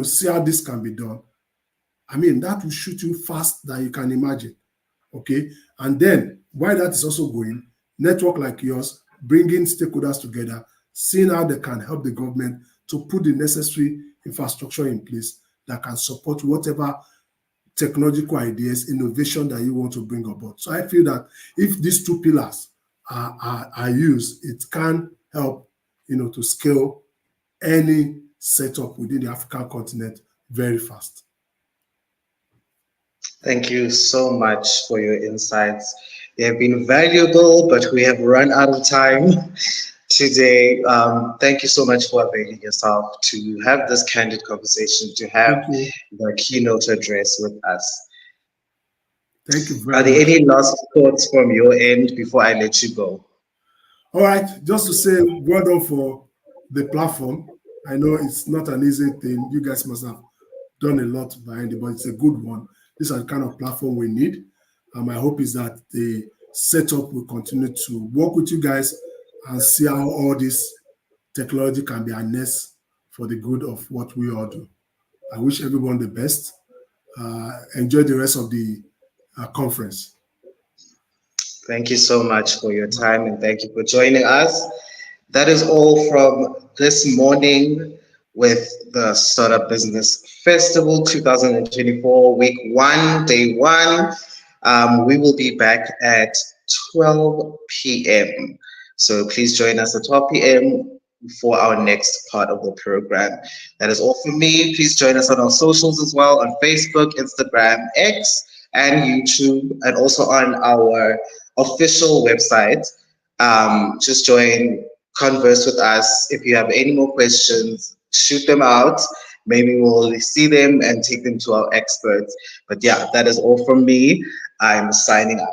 F: see how this can be done? I mean, that will shoot you fast than you can imagine. Okay, and then while that is also going, network like yours, bringing stakeholders together, seeing how they can help the government to put the necessary infrastructure in place that can support whatever technological ideas, innovation that you want to bring about. So I feel that if these two pillars are used, it can help, to scale any setup within the African continent very fast.
E: Thank you so much for your insights. They have been valuable, but we have run out of time today. Thank you so much for availing yourself to have this candid conversation, to have the keynote address with us.
F: Thank you very much.
E: Are there any last thoughts from your end before I let you go?
F: All right, just to say well done for the platform. I know it's not an easy thing. You guys must have done a lot behind it, but it's a good one. These are the kind of platform we need. My hope is that the setup will continue to work with you guys and see how all this technology can be harnessed for the good of what we all do. I wish everyone the best. Enjoy the rest of the conference.
E: Thank you so much for your time and thank you for joining us. That is all from this morning with the Startup Business Festival 2024, week 1, day 1. We will be back at 12 p.m. So please join us at 12 p.m. for our next part of the program. That is all from me. Please join us on our socials as well, on Facebook, Instagram, X, and YouTube, and also on our official website. Just join, converse with us. If you have any more questions, shoot them out. Maybe we'll see them and take them to our experts. But yeah, that is all from me. I'm signing out.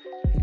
G: you.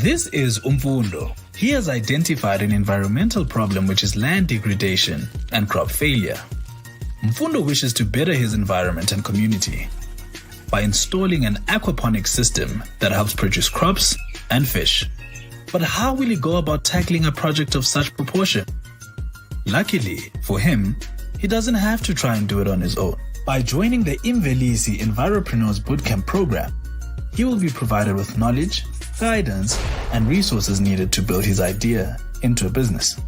G: This is Umfundo. He has identified an environmental problem, which is land degradation and crop failure. Umfundo wishes to better his environment and community by installing an aquaponics system that helps produce crops and fish. But how will he go about tackling a project of such proportion? Luckily for him, he doesn't have to try and do it on his own. By joining the Imvelisi Enviropreneurs Bootcamp program, he will be provided with knowledge, guidance, and resources needed to build his idea into a business.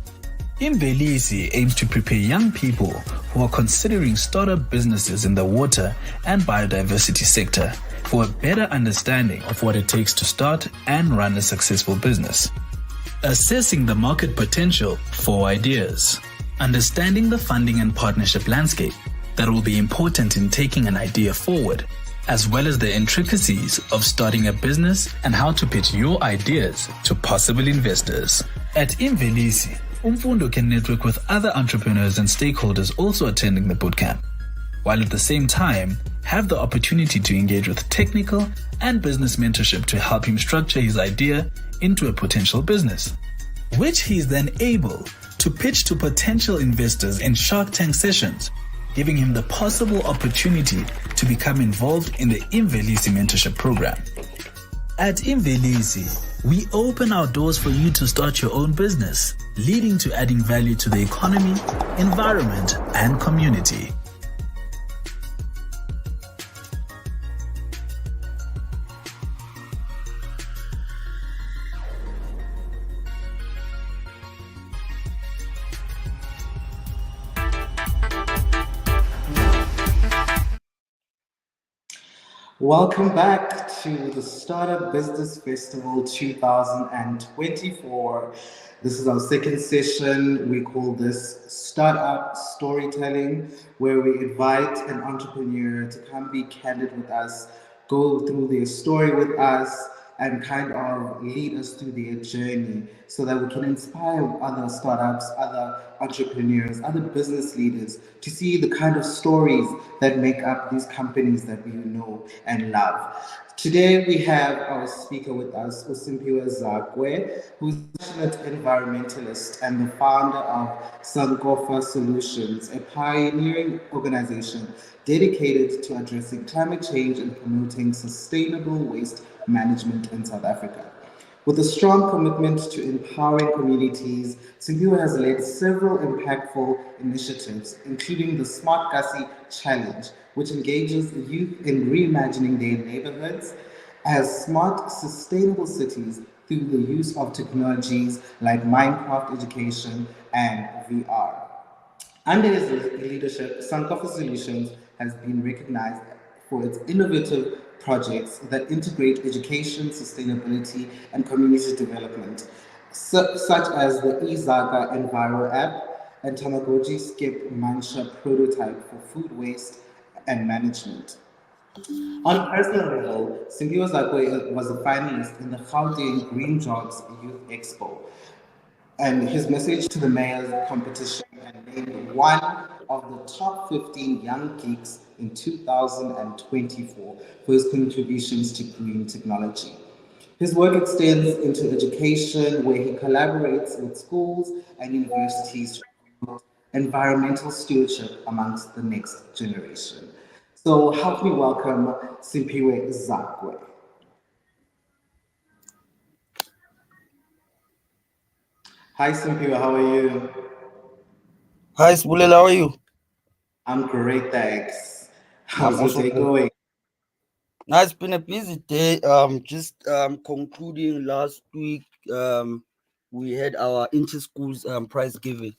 G: Imvelisi aims to prepare young people who are considering startup businesses in the water and biodiversity sector for a better understanding of what it takes to start and run a successful business. Assessing the market potential for ideas. Understanding the funding and partnership landscape that will be important in taking an idea forward, as well as the intricacies of starting a business and how to pitch your ideas to possible investors. At Imvelisi, Umfundo can network with other entrepreneurs and stakeholders also attending the bootcamp, while at the same time have the opportunity to engage with technical and business mentorship to help him structure his idea into a potential business, which he is then able to pitch to potential investors in Shark Tank sessions, giving him the possible opportunity to become involved in the Imvelisi mentorship program. At Imvelisi, we open our doors for you to start your own business, leading to adding value to the economy, environment, and community.
E: Welcome back to the Startup Business Festival 2024. This is our second session. We call this Startup Storytelling, where we invite an entrepreneur to come be candid with us, go through their story with us, and kind of lead us through their journey so that we can inspire other startups, other entrepreneurs, other business leaders to see the kind of stories that make up these companies that we know and love. Today we have our speaker with us, Usimpiwe Zakwe, who's a passionate environmentalist and the founder of Sankofa Solutions, a pioneering organization dedicated to addressing climate change and promoting sustainable waste management in South Africa. With a strong commitment to empowering communities, Simpiwe has led several impactful initiatives, including the Smart Kasi Challenge, which engages youth in reimagining their neighborhoods as smart, sustainable cities through the use of technologies like Minecraft education and VR. Under his leadership, Sankofa Solutions has been recognized for its innovative projects that integrate education, sustainability, and community development, such as the Izaga Enviro app and Tamagotchi Skip Mancha prototype for food waste and management. On a personal level, Simpiwe Zakwe was a finalist in the Gauteng Green Jobs Youth Expo, and his message to the mayor's competition and named one of the top 15 young geeks in 2024 for his contributions to green technology. His work extends into education, where he collaborates with schools and universities to promote environmental stewardship amongst the next generation. So help me welcome Simpiwe Zakwe. Hi Simpiwe, how are you?
H: Hi, Sbulela, how are you?
E: I'm great, thanks.
H: I'm
E: How's your
H: also
E: day
H: good.
E: going?
H: Now it's been a busy day. Just concluding last week. We had our inter-schools prize giving,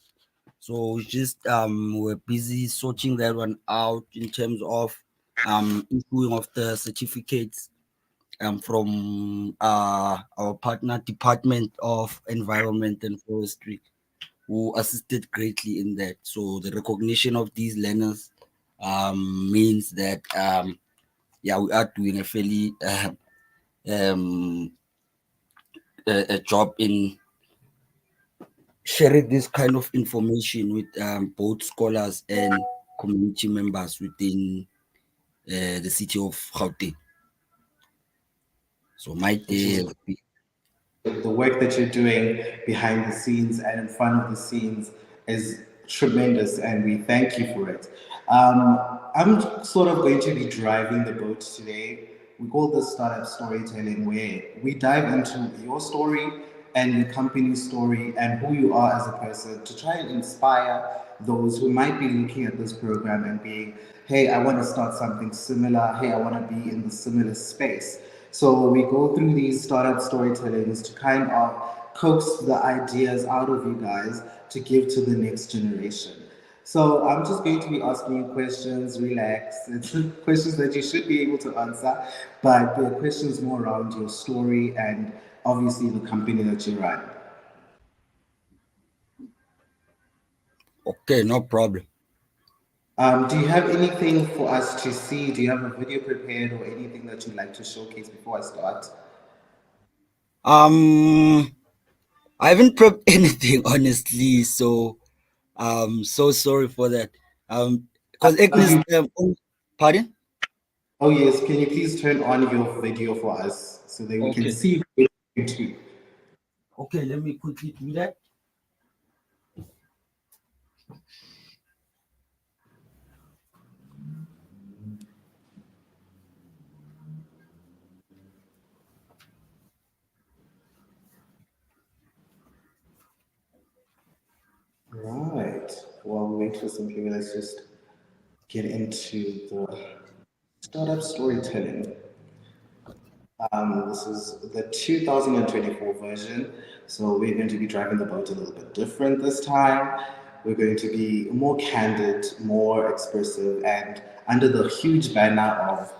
H: so we're busy sorting that one out in terms of issuing of the certificates from our partner Department of Environment and Forestry, who assisted greatly in that. So the recognition of these learners means that we are doing a fairly a job in sharing this kind of information with both scholars and community members within the city of Gauteng. So my day has been
E: The work that you're doing behind the scenes and in front of the scenes is tremendous, and we thank you for it. I'm sort of going to be driving the boat today. We call this startup storytelling, where we dive into your story and your company's story and who you are as a person to try and inspire those who might be looking at this program and being, hey, I want to start something similar. Hey, I want to be in the similar space. So we go through these startup storytellings to kind of coax the ideas out of you guys to give to the next generation. So I'm just going to be asking you questions, relax. It's questions that you should be able to answer, but they're questions more around your story and obviously the company that you run.
H: okay, no problem.
E: Do you have anything for us to see? Do you have a video prepared or anything that you'd like to showcase before I start?
H: I haven't prepped anything honestly, so so sorry for that. Because Agnes, pardon?
E: Oh yes, can you please turn on your video for us so that we can
H: Okay.
E: see YouTube?
H: Okay, let me quickly do that.
E: Right. While we wait for some people, let's just get into the startup storytelling. This is the 2024 version, so we're going to be driving the boat a little bit different this time. We're going to be more candid, more expressive, and under the huge banner of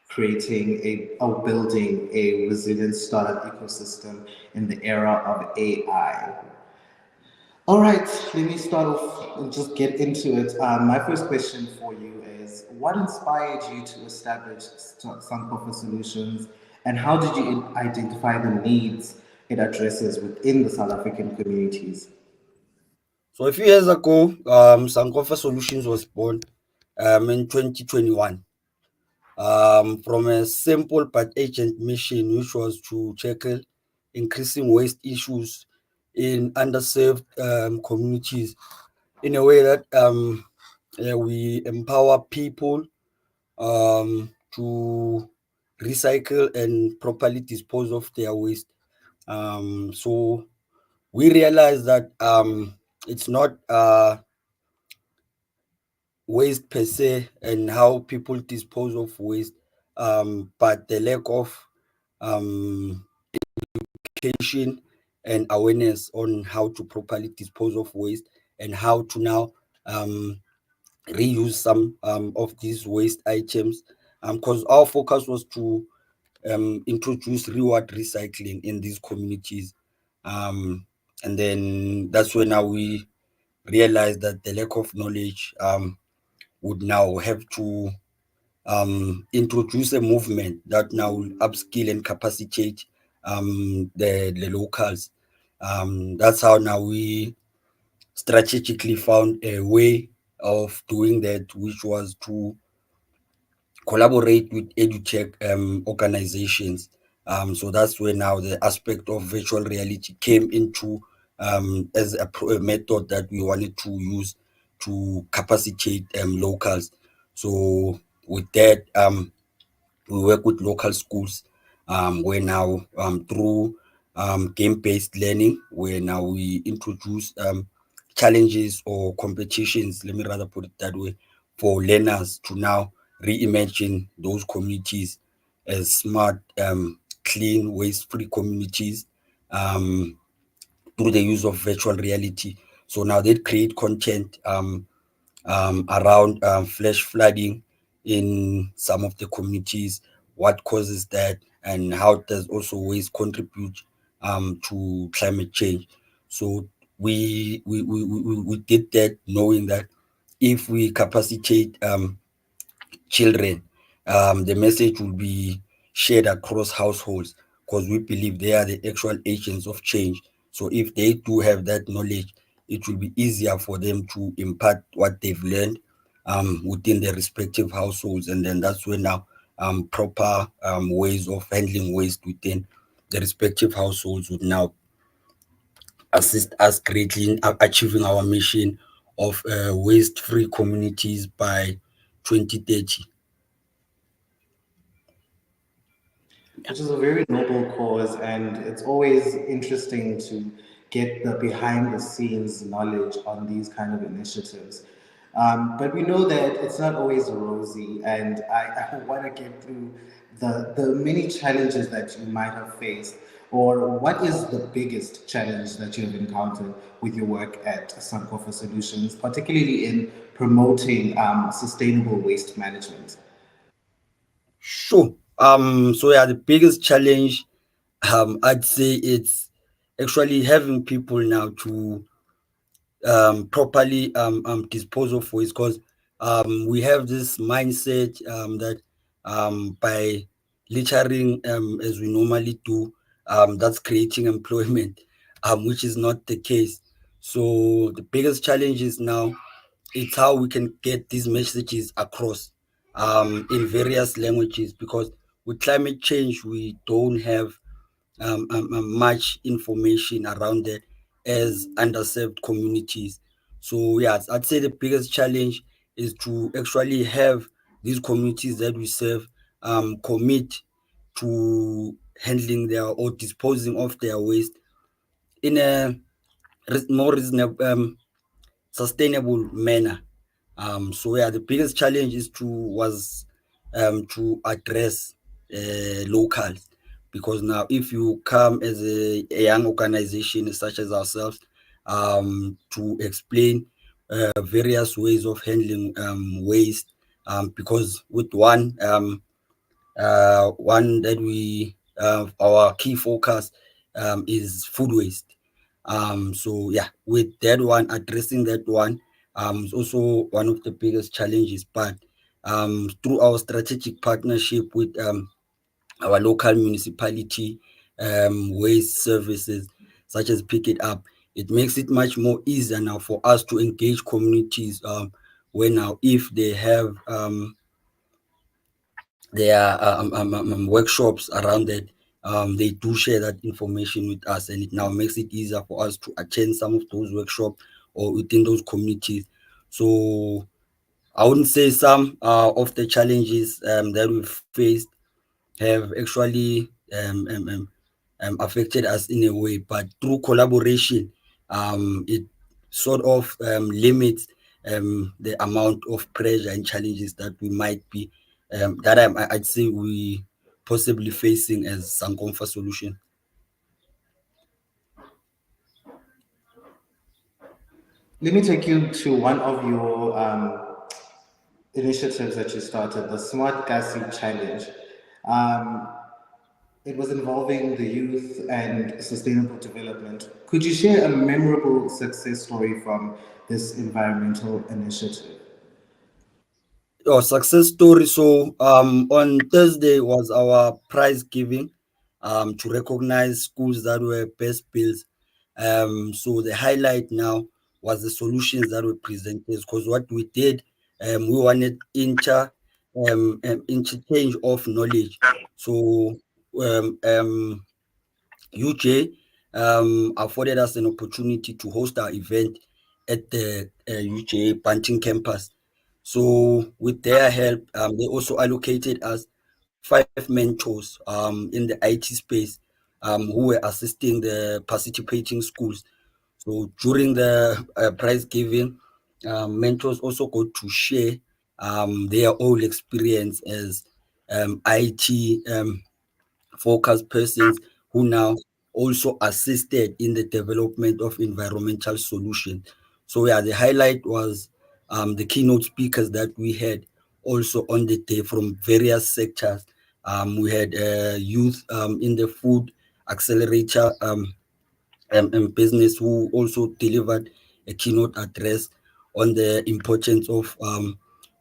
E: creating or building a resilient startup ecosystem in the era of AI. All right, let me start off and just get into it. My first question for you is, what inspired you to establish Sankofa Solutions, and how did you identify the needs it addresses within the South African communities?
H: So a few years ago, Sankofa Solutions was born in 2021 from a simple but urgent mission, which was to tackle increasing waste issues in underserved communities in a way that we empower people to recycle and properly dispose of their waste. So we realize that it's not waste per se and how people dispose of waste, but the lack of um, education and awareness on how to properly dispose of waste and how to now reuse some of these waste items. Because our focus was to introduce reward recycling in these communities. Um, and then that's when now we realized that the lack of knowledge would now have to introduce a movement that now will upskill and capacitate the locals. That's how now we strategically found a way of doing that, which was to collaborate with edutech organizations. So that's where now the aspect of virtual reality came into as a method that we wanted to use to capacitate locals. So with that, we work with local schools where now through game-based learning, where now we introduce challenges or competitions, let me rather put it that way, for learners to now reimagine those communities as smart, clean, waste-free communities through the use of virtual reality. So now they create content around flash flooding in some of the communities, what causes that, and how does also waste contribute to climate change. So we did that knowing that if we capacitate children, the message will be shared across households because we believe they are the actual agents of change. So if they do have that knowledge, it will be easier for them to impart what they've learned within their respective households. And then that's when now proper ways of handling waste within the respective households would now assist us greatly in achieving our mission of waste-free communities by 2030.
E: Which is a very noble cause, and it's always interesting to get the behind the scenes knowledge on these kind of initiatives. But we know that it's not always rosy, and I want to get through the many challenges that you might have faced, or what is the biggest challenge that you have encountered with your work at Sankofa Solutions, particularly in promoting sustainable waste management?
H: Sure. So yeah, the biggest challenge, I'd say it's actually having people now to properly dispose of waste because we have this mindset that by littering as we normally do, that's creating employment, which is not the case. So the biggest challenge is now it's how we can get these messages across in various languages because with climate change we don't have much information around that as underserved communities. So yes, I'd say the biggest challenge is to actually have these communities that we serve commit to handling their or disposing of their waste in a more reasonable, sustainable manner. So yeah, the biggest challenge is to address locals, because now if you come as a young organization such as ourselves to explain various ways of handling waste, because with one that we our key focus is food waste. So yeah, with that one, addressing that one is also one of the biggest challenges. But through our strategic partnership with our local municipality waste services, such as Pick It Up, it makes it much more easier now for us to engage communities where now if they have their workshops around that. They do share that information with us, and it now makes it easier for us to attend some of those workshops or within those communities. So I wouldn't say some of the challenges that we've faced have actually affected us in a way, but through collaboration, it sort of limits the amount of pressure and challenges that we might be I'd say we possibly facing as some comfort solution.
E: Let me take you to one of your initiatives that you started, the Smart Gasi Challenge. Um, it was involving the youth and sustainable development. Could you share a memorable success story from this environmental initiative?
H: Oh, success story. So on Thursday was our prize giving to recognize schools that were best builds. So the highlight now was the solutions that were presented, because what we did, we wanted interchange of knowledge. So UJ afforded us an opportunity to host our event at the UJ Banting campus. So, with their help, they also allocated us 5 mentors in the IT space who were assisting the participating schools. So, during the prize giving, mentors also got to share their own experience as IT focused persons who now also assisted in the development of environmental solutions. So yeah, the highlight was the keynote speakers that we had also on the day from various sectors. We had youth in the food accelerator business who also delivered a keynote address on the importance of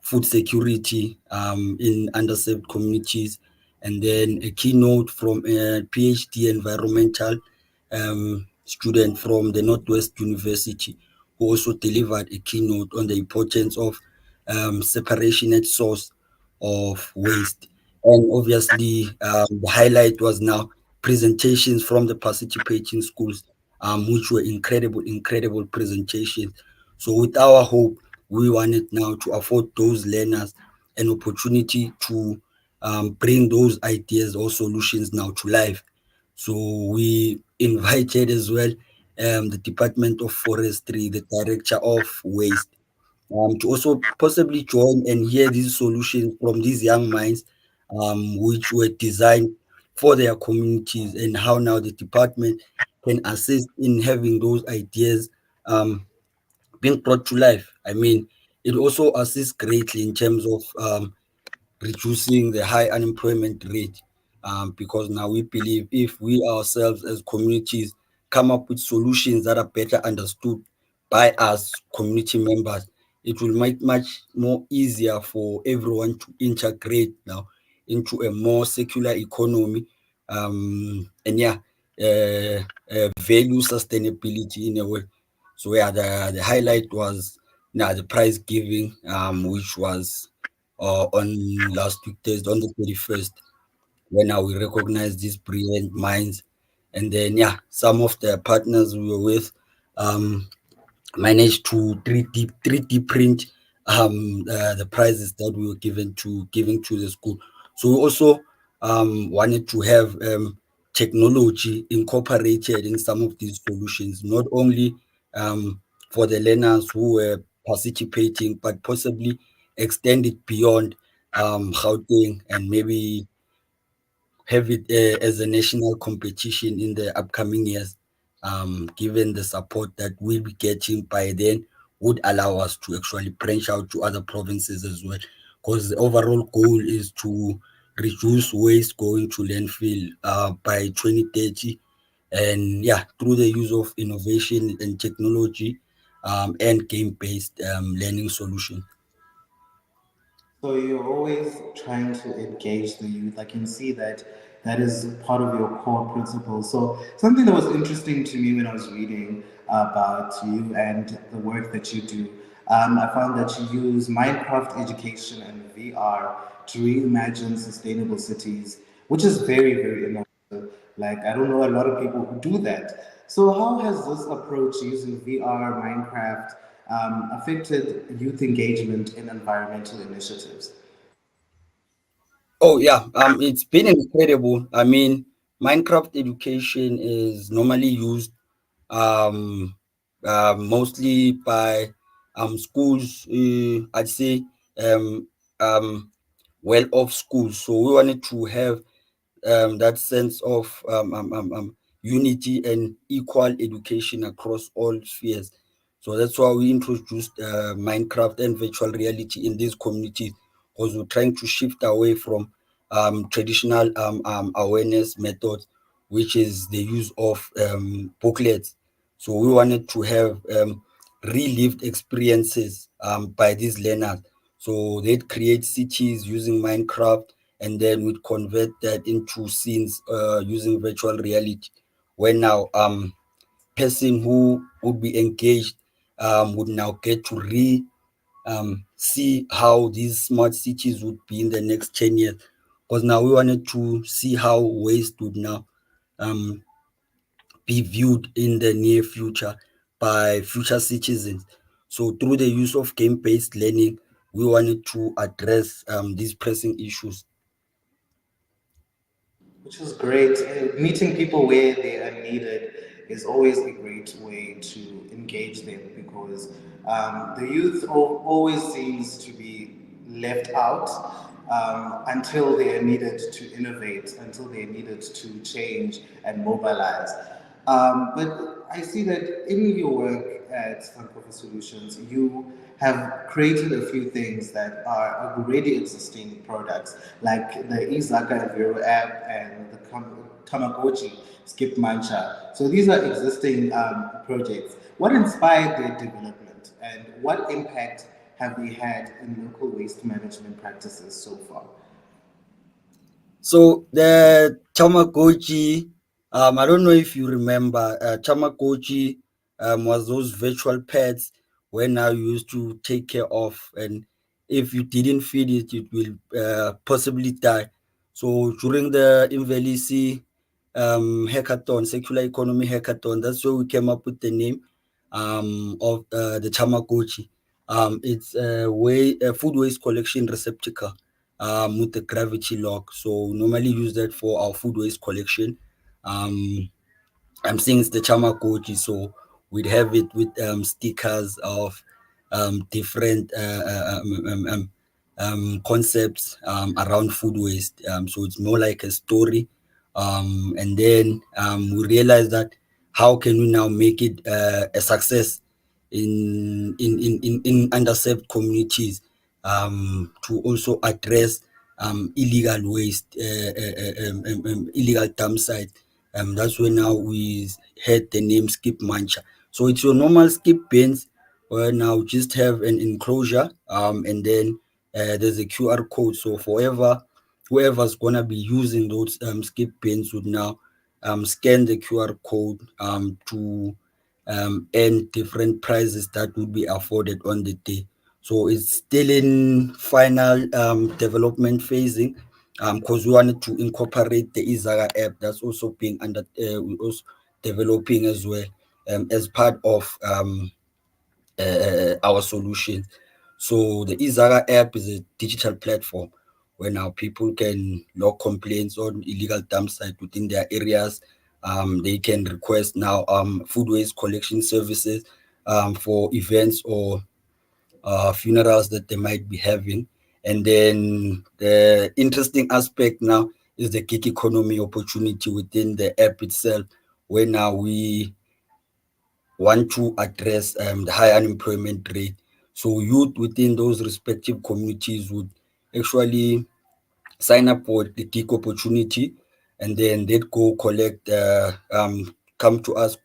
H: food security in underserved communities, and then a keynote from a PhD environmental student from the Northwest University who also delivered a keynote on the importance of separation at source of waste. And obviously, the highlight was now presentations from the participating schools, which were incredible presentations. So, with our hope, we wanted now to afford those learners an opportunity to bring those ideas or solutions now to life. So, we invited as well the Department of Forestry, the Director of Waste, to also possibly join and hear these solutions from these young minds, which were designed for their communities, and how now the department can assist in having those ideas being brought to life. I mean, it also assists greatly in terms of reducing the high unemployment rate, because now we believe if we ourselves as communities come up with solutions that are better understood by us community members, it will make much more easier for everyone to integrate now into a more secular economy, and yeah, value sustainability in a way. So yeah, the highlight was now the prize giving, which was on last week Thursday, on the 31st, when now we recognize these brilliant minds And then yeah, some of the partners we were with managed to 3D print the prizes that we were giving to the school. So we also wanted to have technology incorporated in some of these solutions, not only for the learners who were participating, but possibly extend it beyond Gauteng and maybe have it as a national competition in the upcoming years, given the support that we'll be getting by then would allow us to actually branch out to other provinces as well. Because the overall goal is to reduce waste going to landfill by 2030. And yeah, through the use of innovation and technology and game-based learning solutions.
I: So you're always trying to engage the youth. I can see that that is part of your core principles. So something that was interesting to me when I was reading about you and the work that you do, I found that you use Minecraft education and VR to reimagine sustainable cities, which is very, very innovative. Like I don't know a lot of people who do that. So how has this approach using VR, Minecraft, affected youth engagement in environmental initiatives?
H: Oh yeah, it's been incredible. I mean, Minecraft education is normally used um, mostly by schools. I'd say um, um, well-off schools. So we wanted to have that sense of unity and equal education across all spheres. So that's why we introduced Minecraft and virtual reality in these communities, because we're trying to shift away from traditional awareness methods, which is the use of booklets. So we wanted to have relived experiences by these learners. So they'd create cities using Minecraft, and then we'd convert that into scenes using virtual reality. Where now person who would be engaged would now get to see how these smart cities would be in the next 10 years. Because now we wanted to see how waste would now um, be viewed in the near future by future citizens. So through the use of game-based learning, we wanted to address these pressing issues.
I: Which is great. Meeting people where they are needed is always a great way to engage them because the youth always seems to be left out until they are needed to innovate, until they are needed to change and mobilize. But I see that in your work at Uncover Solutions, you have created a few things that are already existing products, like the Izaka and Vero app and the Tamagotchi Skip Mancha. So these are existing projects. What inspired their development and what impact have they had in local waste management practices so far?
H: So the Tamagotchi, I don't know if you remember, Tamagotchi was those virtual pets where now you used to take care of, and if you didn't feed it, it will possibly die. So during the Invelisi hackathon, circular economy hackathon, that's where we came up with the name of the Tamagotchi. It's a food waste collection receptacle with the gravity lock. So we normally use that for our food waste collection. Um, I'm saying it's the Chamakochi, so we'd have it with stickers of different concepts around food waste. So it's more like a story. And then we realized that how can we now make it a success in underserved communities to also address illegal waste, illegal dump sites. That's when now we had the name Skip Mancha. So it's your normal skip bins where now just have an enclosure and then there's a QR code. So forever, whoever's gonna be using those skip bins would now scan the QR code to and different prices that would be afforded on the day. So it's still in final development phasing, because we wanted to incorporate the Izaga app that's also being we're also developing as well, as part of our solution. So the Izaga app is a digital platform where now people can log complaints on illegal dump site within their areas. They can request now food waste collection services for events or funerals that they might be having. And then the interesting aspect now is the gig economy opportunity within the app itself, where now we want to address the high unemployment rate. So youth within those respective communities would actually sign up for the gig opportunity, and then they'd go collect, come to us,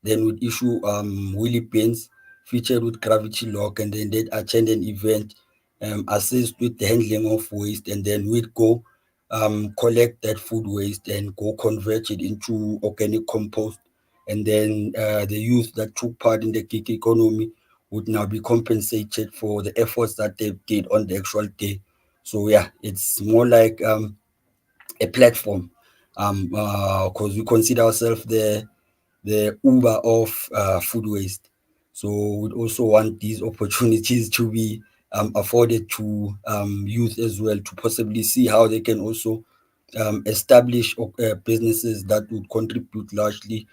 H: then we'd issue wheelie bins featured with gravity lock, and then they'd attend an event, assist with the handling of waste, and then we'd go collect that food waste and go convert it into organic compost. And then the youth that took part in the gig economy would now be compensated for the efforts that they did on the actual day. So yeah, it's more like a platform, because we consider ourselves the Uber of food waste. So we'd also want these opportunities to be afforded to youth as well, to possibly see how they can also establish businesses that would contribute largely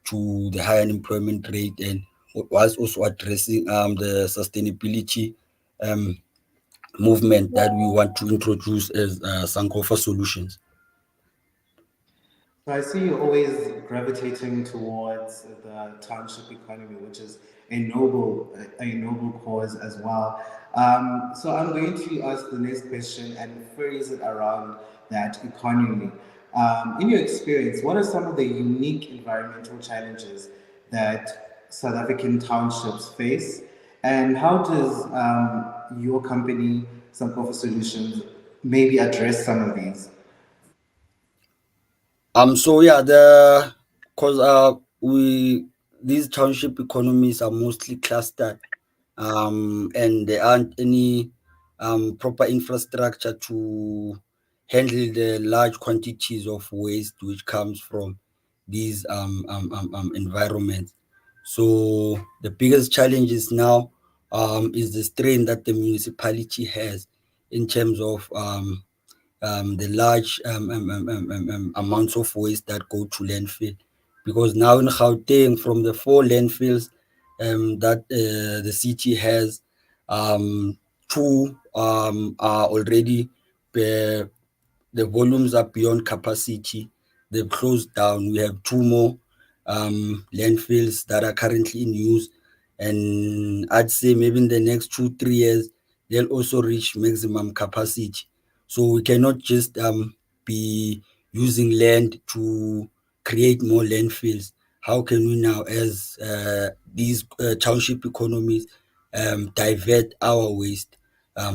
H: to the high unemployment rate, and whilst also addressing the sustainability um, movement that we want to introduce as Sankofa Solutions.
I: So I see you always gravitating towards the township economy, which is a noble cause as well. So I'm going to ask the next question and phrase it around that economy. In your experience, what are some of the unique environmental challenges that South African townships face, and how does your company, Sankofa Solutions, maybe address some of these?
H: So yeah, the cause we these township economies are mostly clustered, and there aren't any proper infrastructure to handle the large quantities of waste which comes from these environments. So the biggest challenge is now is the strain that the municipality has in terms of the large amounts of waste that go to landfill. Because now in Gauteng, from the 4 landfills that the city has, two are already uh, the volumes are beyond capacity. They've closed down. We have 2 more landfills that are currently in use. And I'd say maybe in the next 2, 3 years, they'll also reach maximum capacity. So we cannot just be using land to create more landfills. How can we now, as these township economies, divert our waste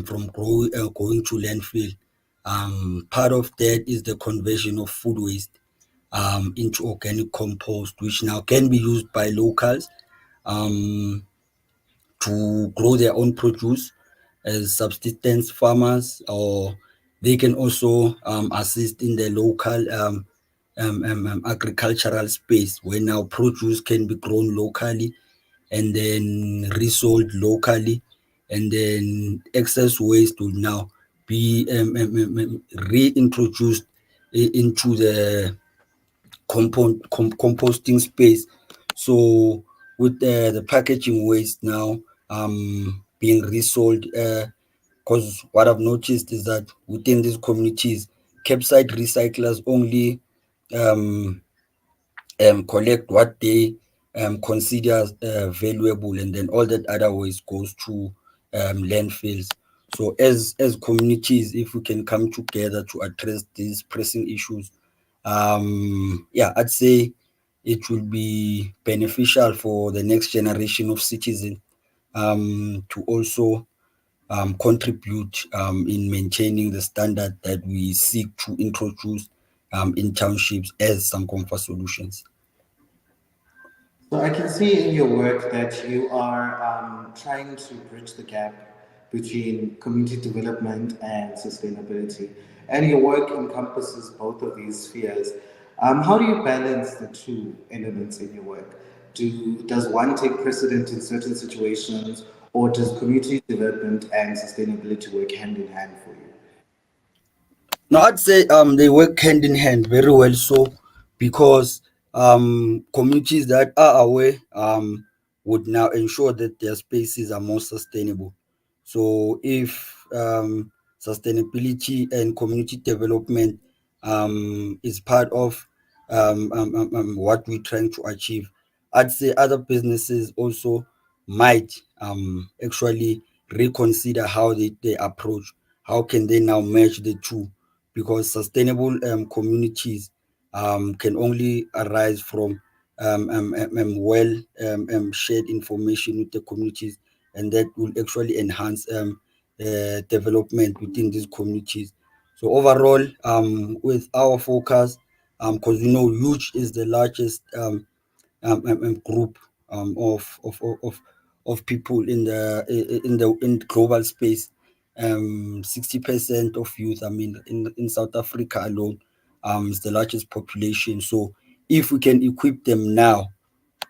H: from going to landfill? Part of that is the conversion of food waste into organic compost, which now can be used by locals um, to grow their own produce as subsistence farmers, or they can also assist in the local agricultural space where now produce can be grown locally and then resold locally, and then excess waste will now be reintroduced into the composting space. So with the packaging waste now being resold, because what I've noticed is that within these communities, campsite recyclers only um, collect what they consider valuable, and then all that other waste goes to landfills. So as communities, if we can come together to address these pressing issues, yeah, I'd say it will be beneficial for the next generation of citizens to also contribute in maintaining the standard that we seek to introduce in townships as some comfort solutions.
I: So I can see in your work that you are trying to bridge the gap between community development and sustainability. and your work encompasses both of these spheres. How do you balance the two elements in your work? Does one take precedent in certain situations, or does community development and sustainability work hand in hand for you?
H: No, I'd say they work hand in hand very well. So because communities that are aware would now ensure that their spaces are more sustainable. So if sustainability and community development is part of what we're trying to achieve, I'd say other businesses also might actually reconsider how they approach. How can they now merge the two? Because sustainable communities can only arise from well shared information with the communities, and that will actually enhance development within these communities. So overall, with our focus, because we know youth is the largest group of people in global space. 60% of youth, I mean, in South Africa alone, is the largest population. So if we can equip them now,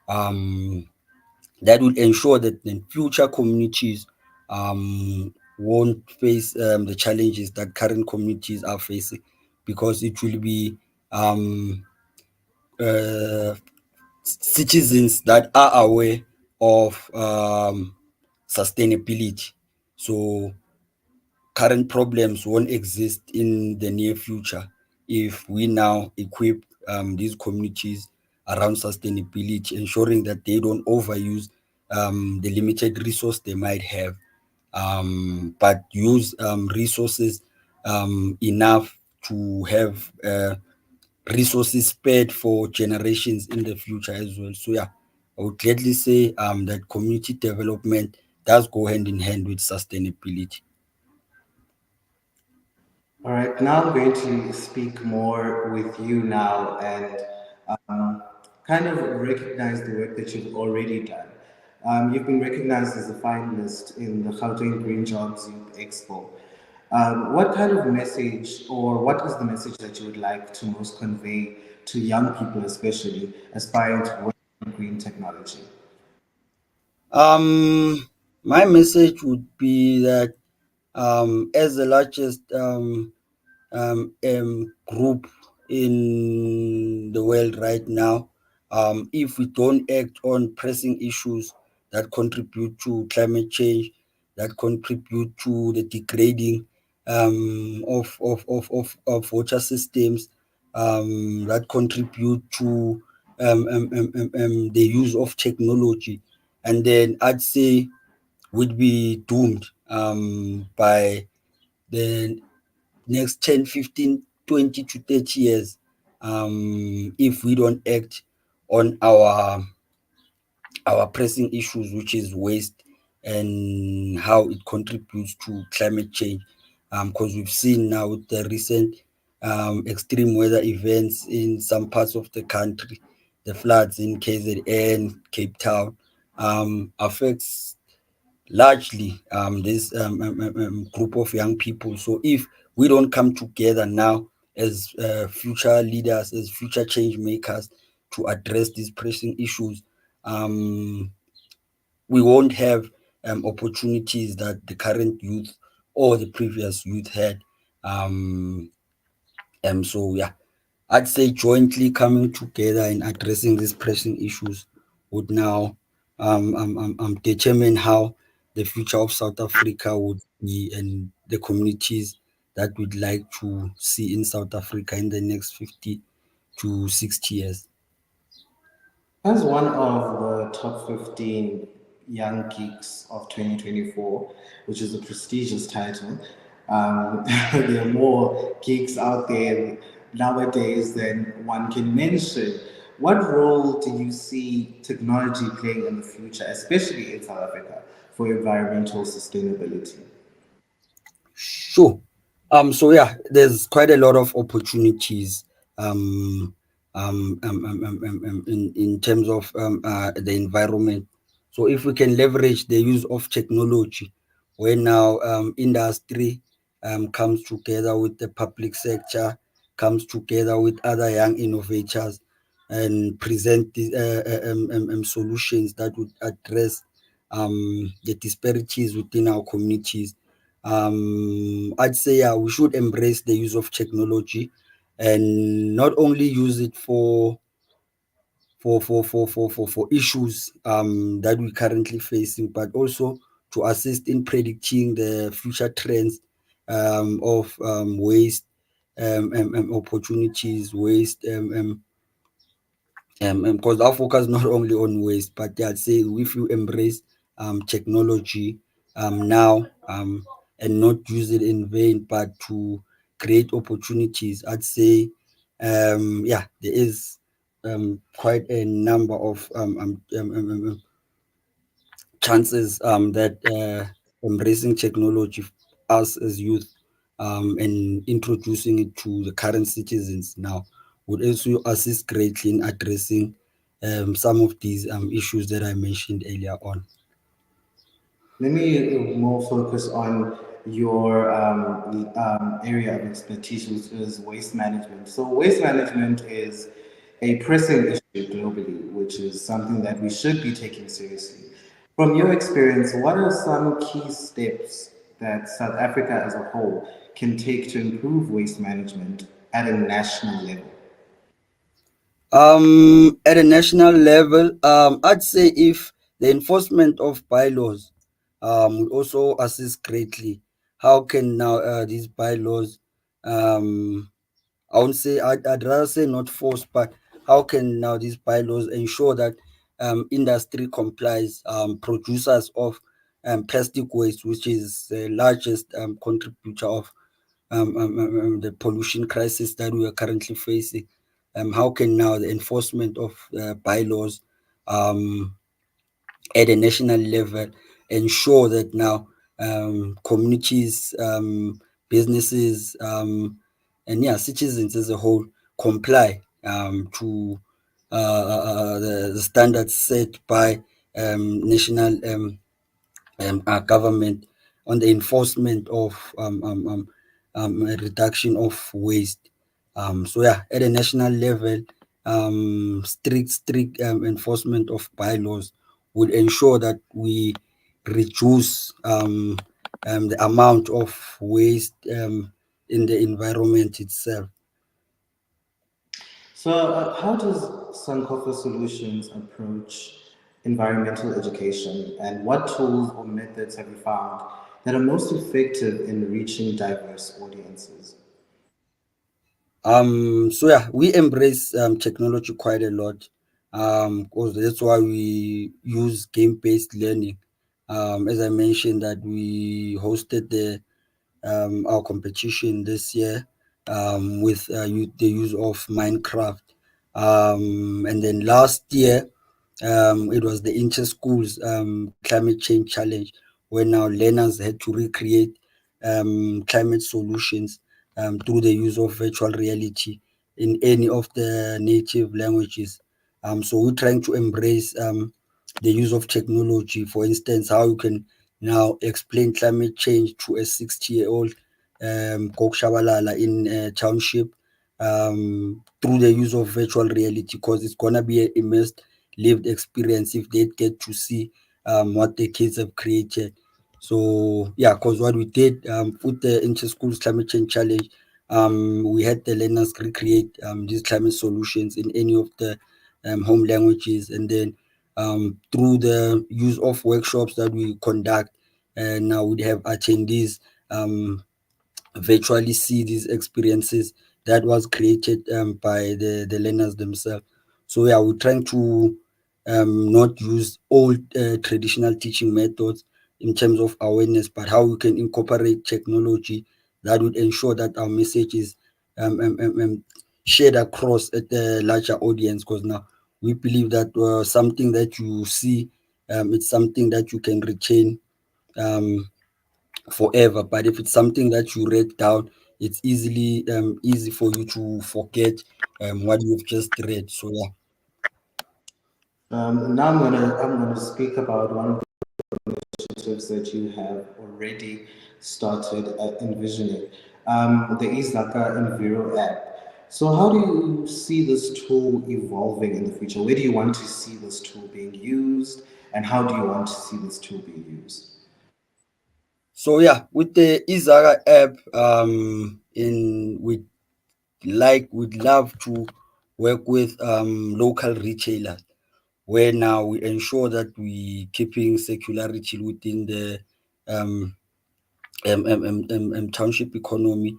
H: um, that will ensure that in future communities won't face the challenges that current communities are facing, because it will be uh, citizens that are aware of sustainability. So current problems won't exist in the near future if we now equip these communities around sustainability, ensuring that they don't overuse the limited resource they might have, but use resources enough to have resources spared for generations in the future as well. So yeah, I would gladly say that community development does go hand in hand with sustainability.
I: All right, now I'm going to speak more with you now and um, kind of recognize the work that you've already done. You've been recognized as a finalist in the Gauteng Green Jobs Youth Expo. What kind of message, or what is the message that you would like to most convey to young people, especially aspiring to work in green technology?
H: My message would be that as the largest group in the world right now, if we don't act on pressing issues that contribute to climate change, that contribute to the degrading of water systems, that contribute to the use of technology, and then I'd say would be doomed by the next 10, 15, 20 to 30 years if we don't act on our pressing issues, which is waste and how it contributes to climate change. Because we've seen now with the recent extreme weather events in some parts of the country, the floods in KZN, Cape Town, affects largely this group of young people. So if we don't come together now as future leaders, as future change makers to address these pressing issues, um, we won't have opportunities that the current youth or the previous youth had. Um, so yeah, I'd say jointly coming together and addressing these pressing issues would now determine how the future of South Africa would be, and the communities that we'd like to see in South Africa in the next 50 to 60 years.
I: As one of the top 15 young geeks of 2024, which is a prestigious title, there are more geeks out there nowadays than one can mention. What role do you see technology playing in the future, especially in South Africa, for environmental sustainability?
H: Sure. So yeah, there's quite a lot of opportunities um, in terms of the environment. So if we can leverage the use of technology, where now industry comes together with the public sector, comes together with other young innovators, and present the, solutions that would address the disparities within our communities. I'd say, yeah, we should embrace the use of technology and not only use it for issues that we're currently facing, but also to assist in predicting the future trends of waste opportunities, waste because our focus not only on waste, but I'd say if you embrace technology now and not use it in vain, but to create opportunities, I'd say yeah, there is quite a number of chances that embracing technology, us as youth, and introducing it to the current citizens now would also assist greatly in addressing some of these issues that I mentioned earlier on.
I: Let me more focus on your area of expertise, which is waste management. So, waste management is a pressing issue globally, which is something that we should be taking seriously. From your experience, what are some key steps that South Africa as a whole can take to improve waste management at a national level?
H: At a national level, I'd say if the enforcement of bylaws will also assist greatly. How can now these bylaws, I won't say, I'd rather say not force, but how can now these bylaws ensure that industry complies, producers of plastic waste, which is the largest contributor of the pollution crisis that we are currently facing. How can now the enforcement of bylaws um, at a national level ensure that now communities, businesses, and yeah, citizens as a whole comply to the standards set by national our government on the enforcement of a reduction of waste. So yeah, at a national level, strict enforcement of bylaws would ensure that we reduce the amount of waste in the environment itself.
I: So, how does Sankofa Solutions approach environmental education, and what tools or methods have you found that are most effective in reaching diverse audiences?
H: So yeah, we embrace technology quite a lot. Because that's why we use game-based learning. As I mentioned, that we hosted our competition this year with the use of Minecraft. And then last year, it was the Inter Schools Climate Change Challenge, where now learners had to recreate climate solutions through the use of virtual reality in any of the native languages. So we're trying to embrace the use of technology. For instance, how you can now explain climate change to a 60-year-old Kokshabalala in a township through the use of virtual reality, because it's gonna be an immersed lived experience if they get to see what the kids have created. So yeah, because what we did with the Inter Schools Climate Change Challenge, we had the learners recreate these climate solutions in any of the home languages, and then through the use of workshops that we conduct, and now we have attendees virtually see these experiences that was created by the learners themselves. So yeah, we're trying to not use old traditional teaching methods in terms of awareness, but how we can incorporate technology that would ensure that our message is shared across at the larger audience. Because now we believe that something that you see, it's something that you can retain um, forever. But if it's something that you read down, it's easy for you to forget what you've just read. So yeah.
I: Now I'm gonna speak about one of the initiatives that you have already started envisioning. The Izaka Enviro app. So, how do you see this tool evolving in the future? Where do you want to see this tool being used, and how do you want to see this tool being used?
H: So yeah, with the Izara app, in we'd love to work with local retailers, where now we ensure that we keeping circularity within the um, township economy,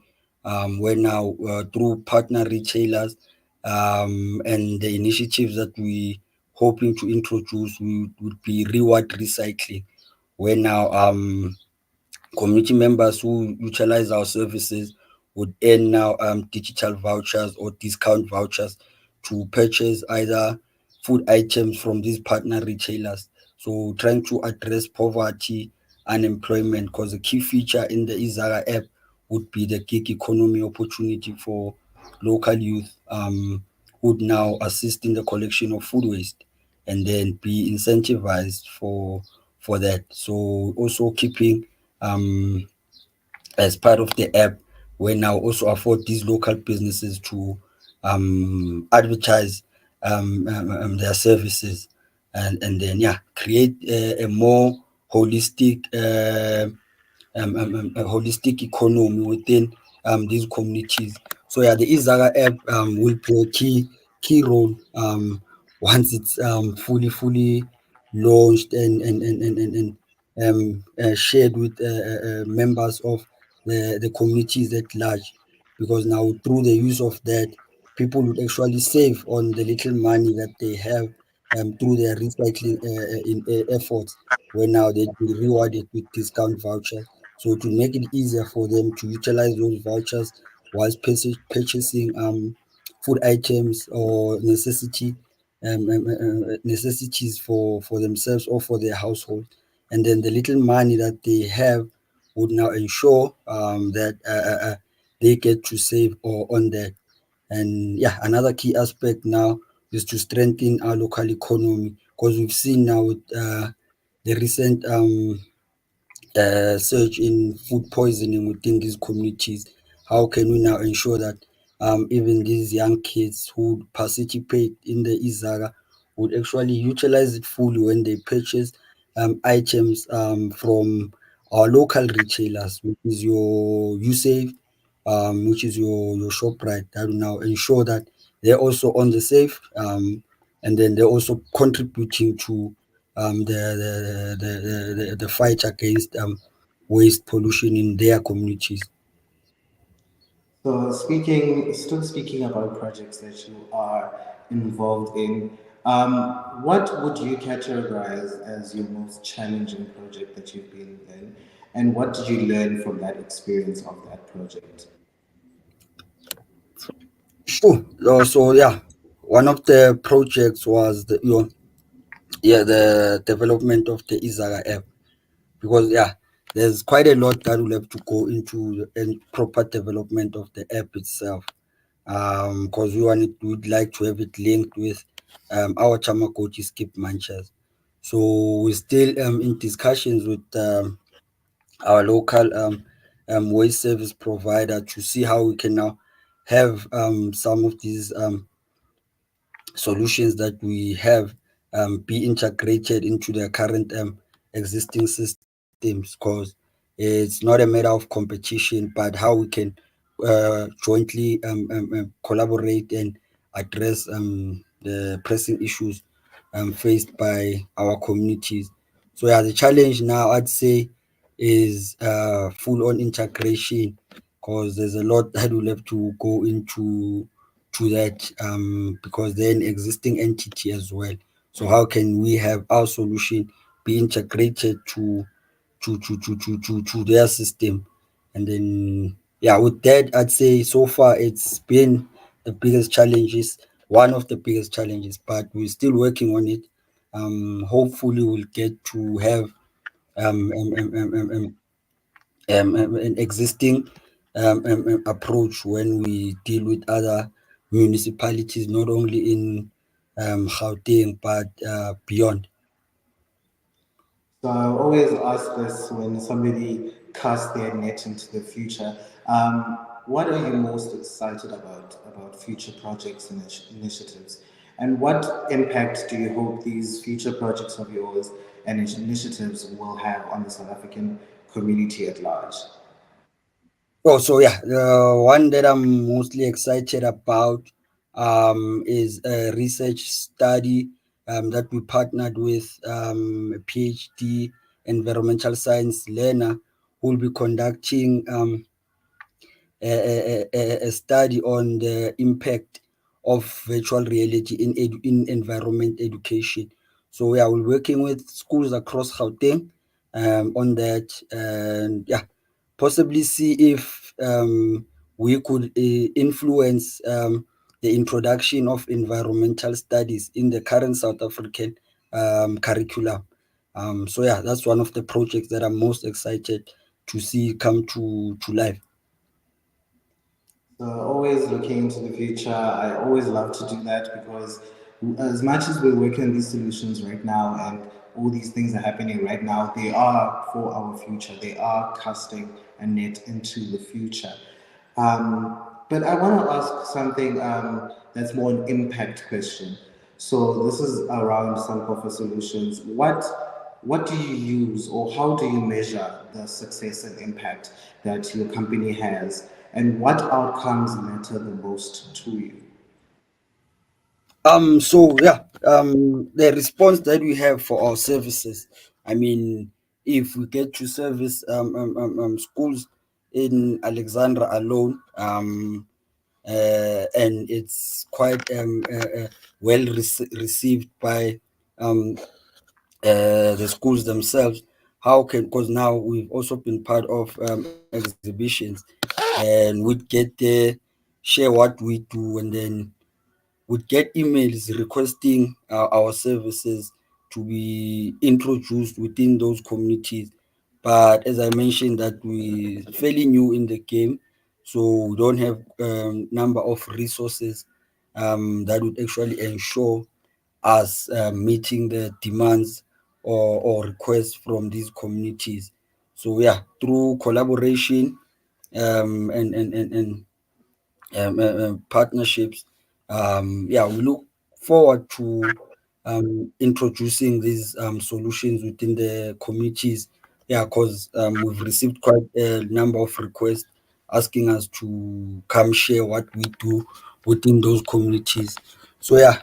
H: where now through partner retailers and the initiatives that we hoping to introduce, we would be reward recycling, where now community members who utilize our services would earn now digital vouchers or discount vouchers to purchase either food items from these partner retailers. So trying to address poverty, unemployment, because the key feature in the Izara app would be the gig economy opportunity for local youth, would now assist in the collection of food waste and then be incentivized for that. So also keeping um, as part of the app, we now also afford these local businesses to advertise their services, and then yeah, create a more holistic a holistic economy within these communities. So yeah, the Izara app will play a key role once it's fully launched and shared with members of the communities at large. Because now through the use of that, people would actually save on the little money that they have through their recycling efforts, where now they'd be rewarded with discount vouchers. So to make it easier for them to utilize those vouchers whilst purchasing food items or necessities for themselves or for their household, and then the little money that they have would now ensure that they get to save or on that. And yeah, another key aspect now is to strengthen our local economy, because we've seen now with the recent surge in food poisoning within these communities. How can we now ensure that even these young kids who participate in the Izara would actually utilize it fully when they purchase items from our local retailers, which is your USAVE, which is your ShopRite, that will now ensure that they're also on the safe, and then they're also contributing to the fight against waste pollution in their communities.
I: So, still speaking about projects that you are involved in, what would you categorize as your most challenging project that you've been in, and what did you learn from that experience of that project?
H: Sure. So yeah, one of the projects was the development of the Izara app, because yeah, there's quite a lot that will have to go into the proper development of the app itself. Because we'd like to have it linked with our Chamakochi skip manchas. So we're still in discussions with our local waste service provider to see how we can now have some of these solutions that we have be integrated into the current existing systems, because it's not a matter of competition but how we can jointly collaborate and address the pressing issues faced by our communities. So yeah, the challenge now I'd say is full on integration, because there's a lot that will have to go into to that, because they're an existing entity as well. So how can we have our solution be integrated to their system? And then yeah, with that I'd say so far it's been the biggest challenges, one of the biggest challenges, but we're still working on it. Hopefully we'll get to have um, um, um, um, um, um, an existing approach when we deal with other municipalities, not only in Gauteng but beyond.
I: So I always ask this when somebody casts their net into the future. What are you most excited about future projects and initiatives? And what impact do you hope these future projects of yours and initiatives will have on the South African community at large?
H: Oh, so yeah, the one that I'm mostly excited about is a research study that we partnered with a PhD environmental science learner who will be conducting a study on the impact of virtual reality in environment education. So yeah, we're working with schools across Gauteng on that, and yeah, possibly see if we could influence the introduction of environmental studies in the current South African curriculum. So yeah, that's one of the projects that I'm most excited to see come to life.
I: So always looking into the future. I always love to do that because as much as we're working on these solutions right now and all these things are happening right now, they are for our future. They are casting a net into the future. But I want to ask something that's more an impact question. So this is around Sankofa Solutions. What do you use or how do you measure the success and impact that your company has, and what outcomes matter the most to you?
H: So yeah, the response that we have for our services, I mean, if we get to service schools in Alexandra alone, and it's quite well received by um, the schools themselves. How can, because now we've also been part of exhibitions, and we'd get there, share what we do, and then would get emails requesting our services to be introduced within those communities. But as I mentioned, that we fairly new in the game, so we don't have number of resources that would actually ensure us meeting the demands or requests from these communities. So yeah, through collaboration and partnerships. Yeah, we look forward to introducing these solutions within the communities. Yeah, because we've received quite a number of requests asking us to come share what we do within those communities. So yeah,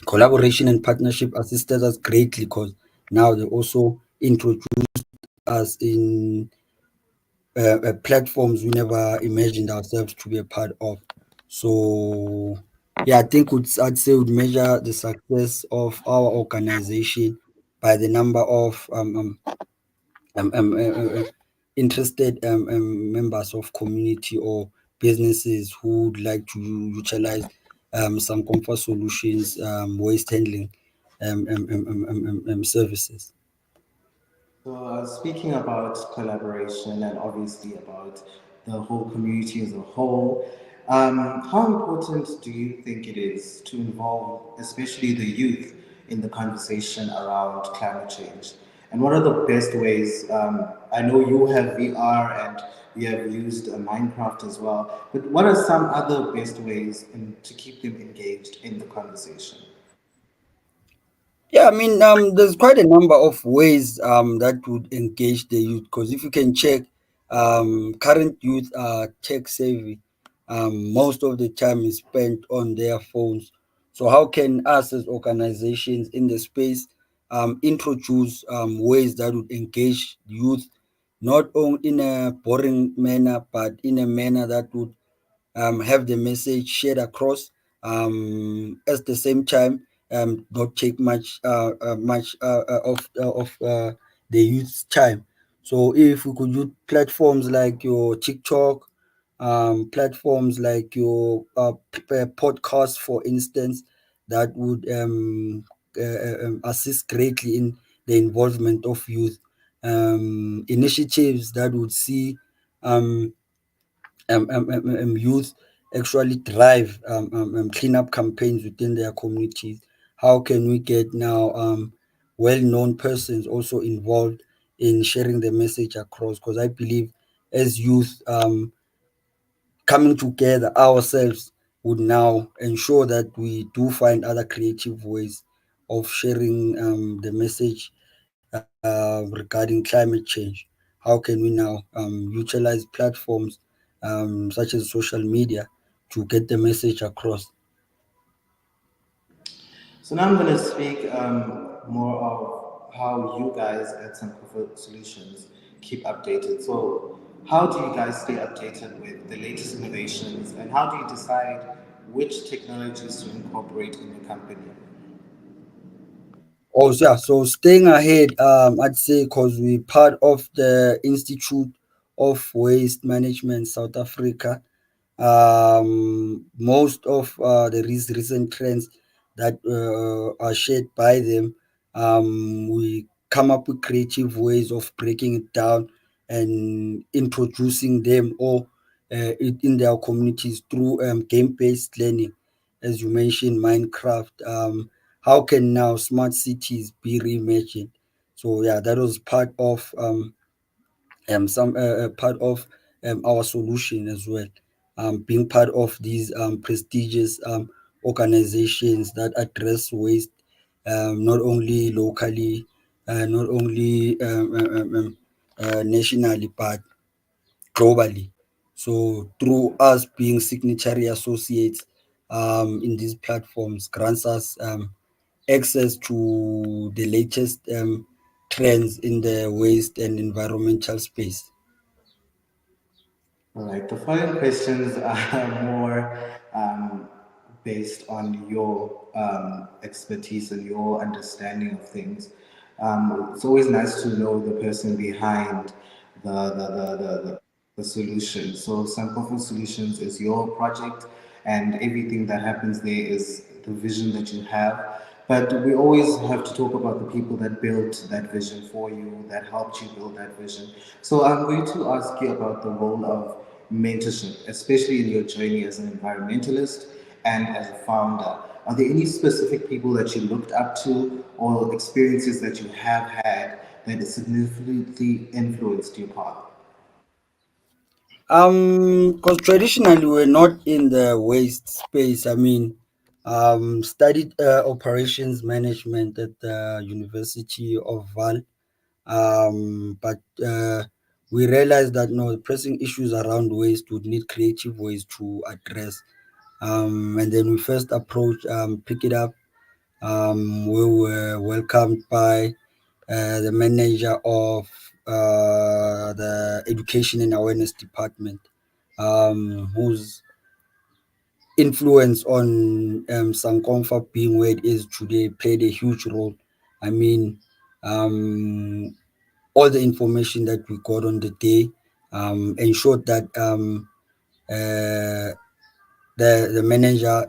H: collaboration and partnership assisted us greatly because now they also introduce us in platforms we never imagined ourselves to be a part of. So, yeah, I think I'd say would measure the success of our organization by the number of um, um, uh, uh, uh, interested members of community or businesses who would like to utilize some comfort solutions, waste handling services.
I: So, speaking about collaboration and obviously about the whole community as a whole, how important do you think it is to involve, especially the youth, in the conversation around climate change? And what are the best ways? I know you have VR and you have used Minecraft as well, but what are some other best ways to keep them engaged in the conversation?
H: Yeah, I mean, there's quite a number of ways that would engage the youth. Because if you can check, current youth are tech savvy. Most of the time is spent on their phones. So how can us as organizations in the space introduce ways that would engage youth, not only in a boring manner, but in a manner that would have the message shared across at the same time not take much of the youth's time. So if we could use platforms like your TikTok, platforms like your podcast, for instance, that would assist greatly in the involvement of youth. Initiatives that would see um, youth actually drive cleanup campaigns within their communities. How can we get now well-known persons also involved in sharing the message across. Because I believe as youth, coming together ourselves would now ensure that we do find other creative ways of sharing the message regarding climate change. How can we now utilize platforms such as social media to get the message across?
I: So now I'm going to speak more of how you guys at Some Comfort Solutions keep updated. So how do you guys stay updated with the latest innovations, and how do you decide which technologies to incorporate in your company?
H: Oh, yeah. So staying ahead, I'd say because we're part of the Institute of Waste Management South Africa. Most of the recent trends that are shared by them, we come up with creative ways of breaking it down and introducing them or in their communities through game-based learning, as you mentioned, Minecraft. How can now smart cities be reimagined? So yeah, that was some part of our solution as well. Being part of these prestigious organizations that address waste not only locally, not only nationally, but globally. So through us being signatory associates in these platforms grants us access to the latest trends in the waste and environmental space.
I: All right, the following questions are more based on your expertise and your understanding of things. It's always nice to know the person behind the solution. So, Some Comfort Solutions is your project, and everything that happens there is the vision that you have. But we always have to talk about the people that built that vision for you, that helped you build that vision. So I'm going to ask you about the role of mentorship, especially in your journey as an environmentalist and as a founder. Are there any specific people that you looked up to or experiences that you have had that significantly influenced your path?
H: Because traditionally we're not in the waste space. I mean, studied operations management at the University of Val. But we realized that no, the pressing issues around waste would need creative ways to address. And then we first approached Pick It Up. We were welcomed by the manager of the Education and Awareness Department, whose influence on Sankofa being where it is today played a huge role. I mean, um, all the information that we got on the day ensured that uh, the manager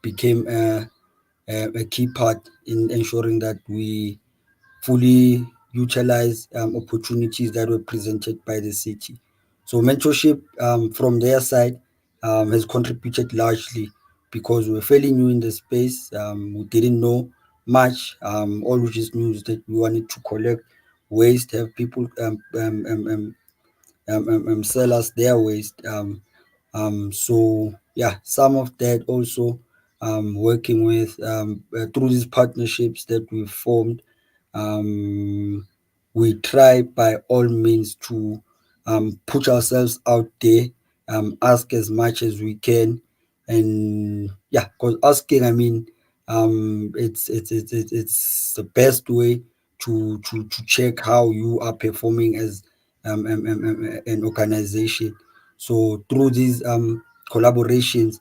H: became a key part in ensuring that we fully utilize opportunities that were presented by the city. So mentorship from their side has contributed largely because we were fairly new in the space. We didn't know much. All we just knew is that we wanted to collect waste, have people sell us their waste. So yeah, some of that also working with through these partnerships that we've formed. Um, we try by all means to put ourselves out there, ask as much as we can, and yeah, because asking, I mean, it's the best way to check how you are performing as an organization. So through these collaborations,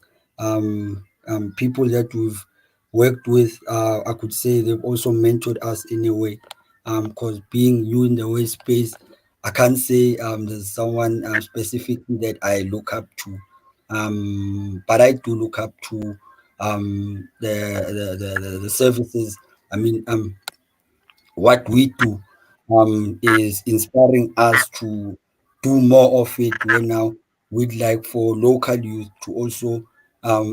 H: people that we've worked with, I could say they've also mentored us in a way. Because being you in the way space, I can't say there's someone specifically that I look up to. But I do look up to the services. I mean, what we do is inspiring us to do more of it. When now we'd like for local youth to also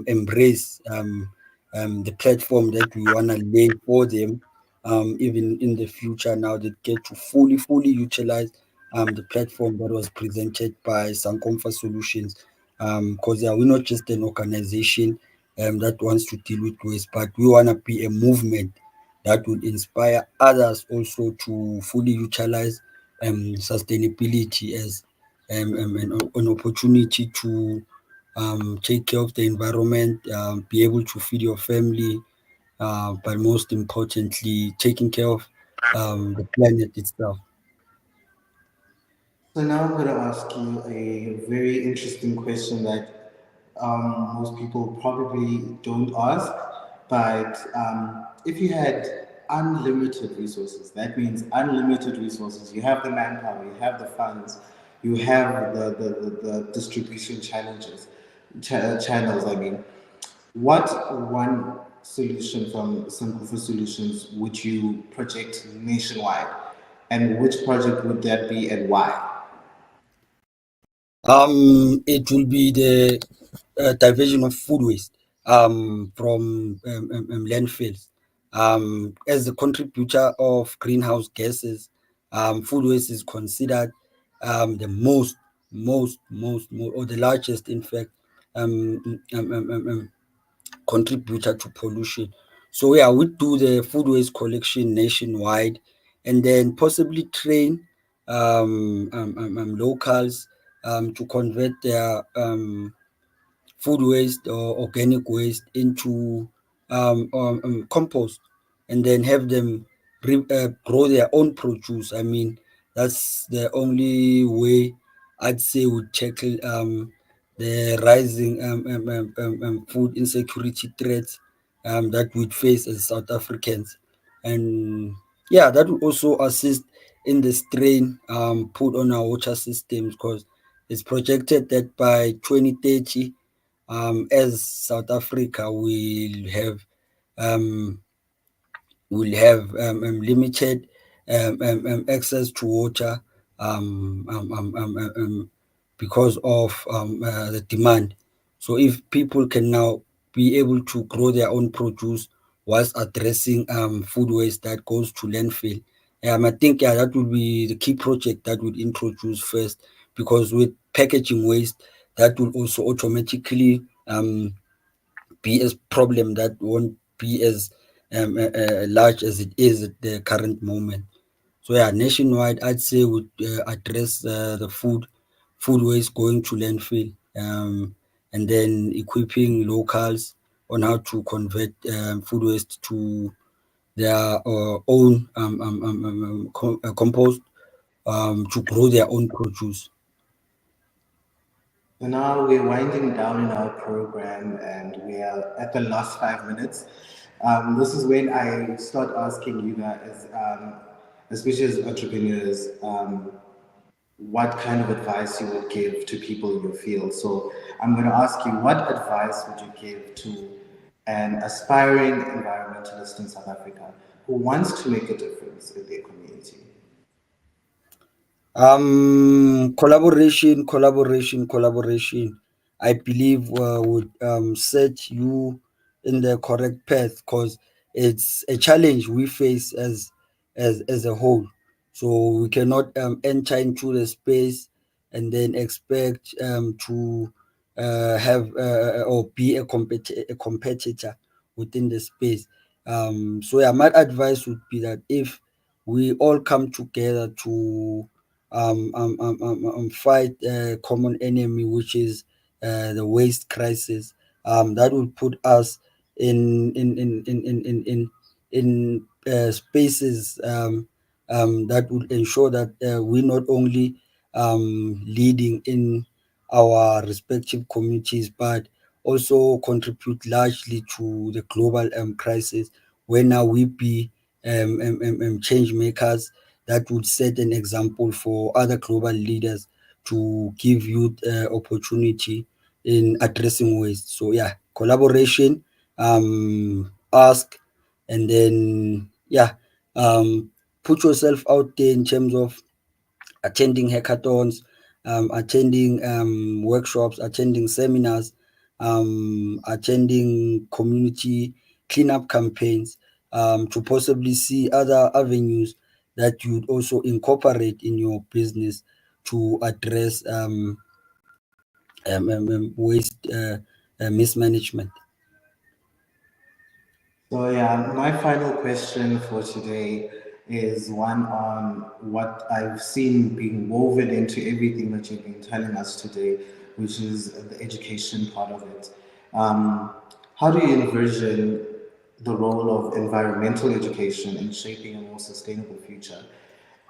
H: embrace the platform that we want to lay for them even in the future now they get to fully utilize the platform that was presented by Sankomfa Solutions. Because yeah, we're not just an organization that wants to deal with waste, but we want to be a movement that would inspire others also to fully utilize sustainability as an opportunity to take care of the environment, be able to feed your family, but most importantly, taking care of the planet itself.
I: So now I'm going to ask you a very interesting question that most people probably don't ask. But if you had unlimited resources, that means unlimited resources. You have the manpower, you have the funds, you have the distribution channels. I mean, what one solution from Sankofa Solutions would you project nationwide? And which project would that be and why?
H: It will be the diversion of food waste from landfills. As the contributor of greenhouse gases, food waste is considered the most, or the largest, in fact, um, um, um, um, um, contributor to pollution. So yeah, we do the food waste collection nationwide, and then possibly train locals to convert their food waste or organic waste into compost, and then have them grow their own produce. I mean, that's the only way I'd say would tackle the rising food insecurity threats that we face as South Africans. And yeah, that will also assist in the strain put on our water systems, because it's projected that by 2030, as South Africa um, will have limited access to water because of the demand. So if people can now be able to grow their own produce whilst addressing food waste that goes to landfill, I think yeah, that would be the key project that would introduce first, because with packaging waste, that will also automatically be a problem that won't be as large as it is at the current moment. So yeah, nationwide, I'd say would address the food waste going to landfill, and then equipping locals on how to convert food waste to their own compost to grow their own produce.
I: So now we're winding down in our program and we are at the last 5 minutes. This is when I start asking you guys, especially as entrepreneurs, what kind of advice you would give to people in your field. So I'm going to ask you, what advice would you give to an aspiring environmentalist in South Africa who wants to make a difference in their community?
H: Collaboration. I believe would set you in the correct path, because it's a challenge we face as a whole. So we cannot enter into the space and then expect to have or be a competitor within the space. So yeah, my advice would be that if we all come together to fight a common enemy, which is the waste crisis. That will put us in spaces that would ensure that we not only leading in our respective communities, but also contribute largely to the global crisis, where now we be change makers that would set an example for other global leaders to give youth opportunity in addressing waste. So yeah, collaboration, ask, and then yeah, put yourself out there in terms of attending hackathons, attending workshops, attending seminars, attending community cleanup campaigns. to possibly see other avenues that you'd also incorporate in your business to address waste mismanagement.
I: So yeah, my final question for today is one on what I've seen being woven into everything that you've been telling us today, which is the education part of it. Um, how do you envision the role of environmental education in shaping a more sustainable future?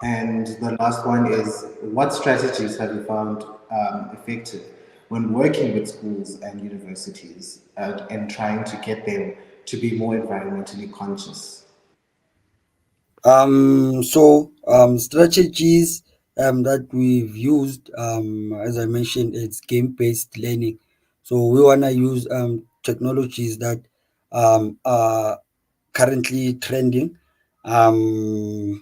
I: And the last one is, what strategies have you found effective when working with schools and universities and trying to get them to be more environmentally conscious?
H: Strategies that we've used, as I mentioned, it's game-based learning. So we want to use technologies that are currently trending and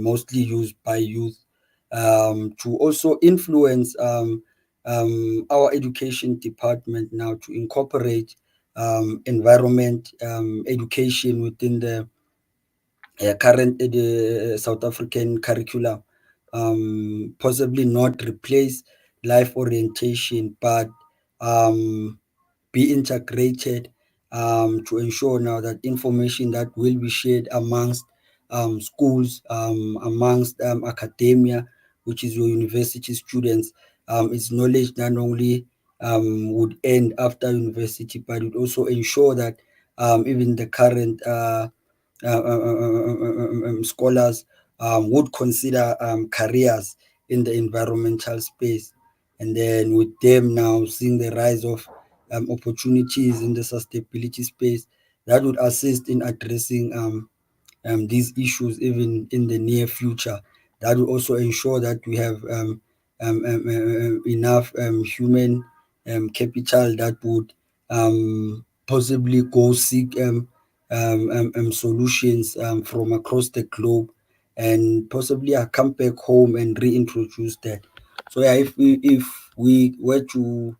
H: mostly used by youth to also influence our education department now to incorporate environment education within the current South African curriculum. Possibly not replace life orientation, but be integrated to ensure now that information that will be shared amongst schools, amongst academia, which is your university students, is knowledge not only would end after university, but would also ensure that even the current scholars would consider careers in the environmental space. And then with them now seeing the rise of opportunities in the sustainability space, that would assist in addressing these issues even in the near future. That will also ensure that we have enough human capital that would possibly go seek solutions from across the globe and possibly come back home and reintroduce that. So yeah, if we were to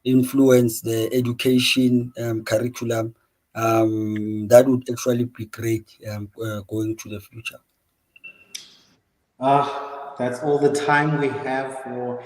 H: influence the education curriculum, that would actually be great going to the future.
I: That's all the time we have for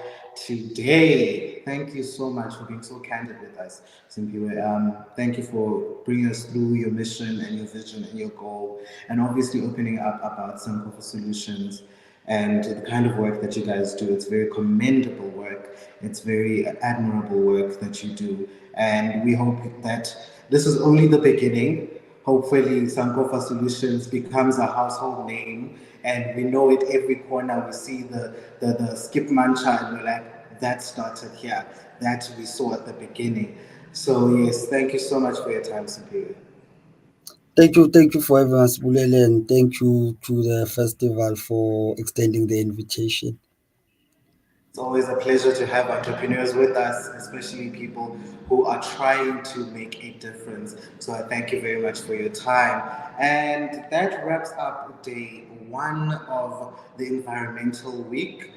I: today. Thank you so much for being so candid with us, Simpiwe. Thank you for bringing us through your mission and your vision and your goal, and obviously opening up about Sankofa Solutions and the kind of work that you guys do. It's very commendable work. It's very admirable work that you do, and we hope that this is only the beginning. Hopefully, Sankofa Solutions becomes a household name and we know it every corner. We see the skip mancha and we're like, that started here. That we saw at the beginning. So, yes, thank you so much for your time, Superior.
H: Thank you for having us, Bulele, and thank you to the festival for extending the invitation.
I: It's always a pleasure to have entrepreneurs with us, especially people who are trying to make a difference. So I thank you very much for your time. And that wraps up day one of the Environmental Week.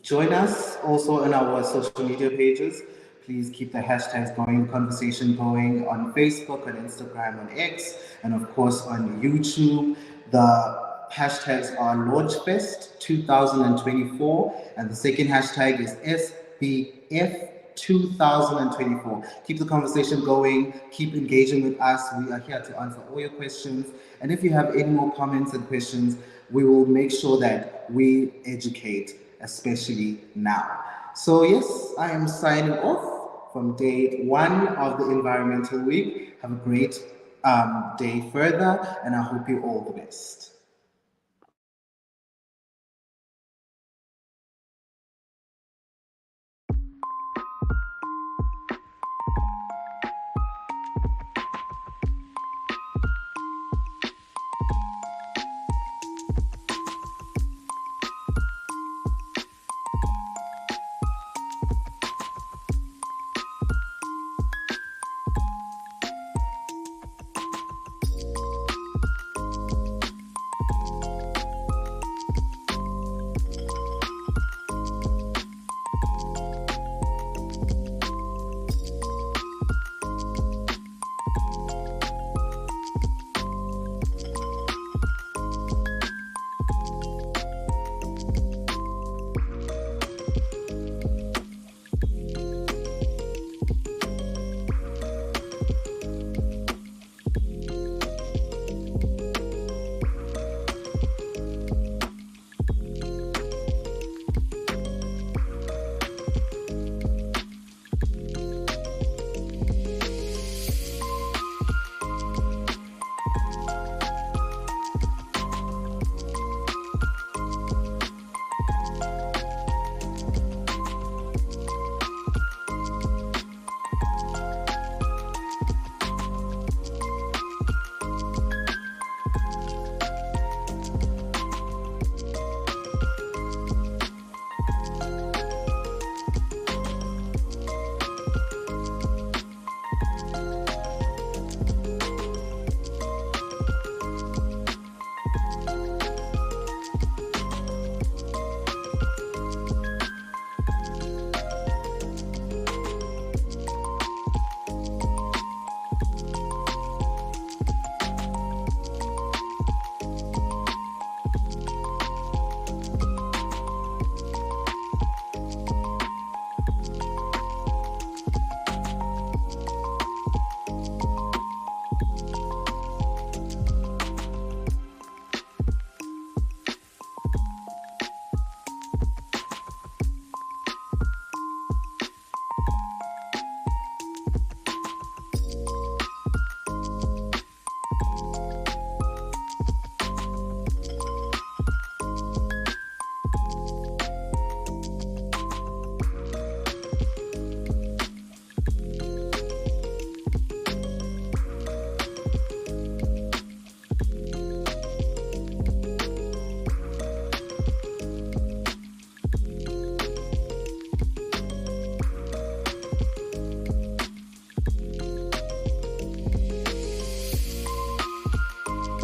I: Join us also on our social media pages. Please keep the hashtags going, conversation going on Facebook, on Instagram, on X, and of course on YouTube. The hashtags are Launchfest 2024, and the second hashtag is SBF 2024. Keep the conversation going, keep engaging with us. We are here to answer all your questions. And if you have any more comments and questions, we will make sure that we educate, especially now. So yes, I am signing off from day one of the Environmental Week. Have a great day further, and I hope you all the best.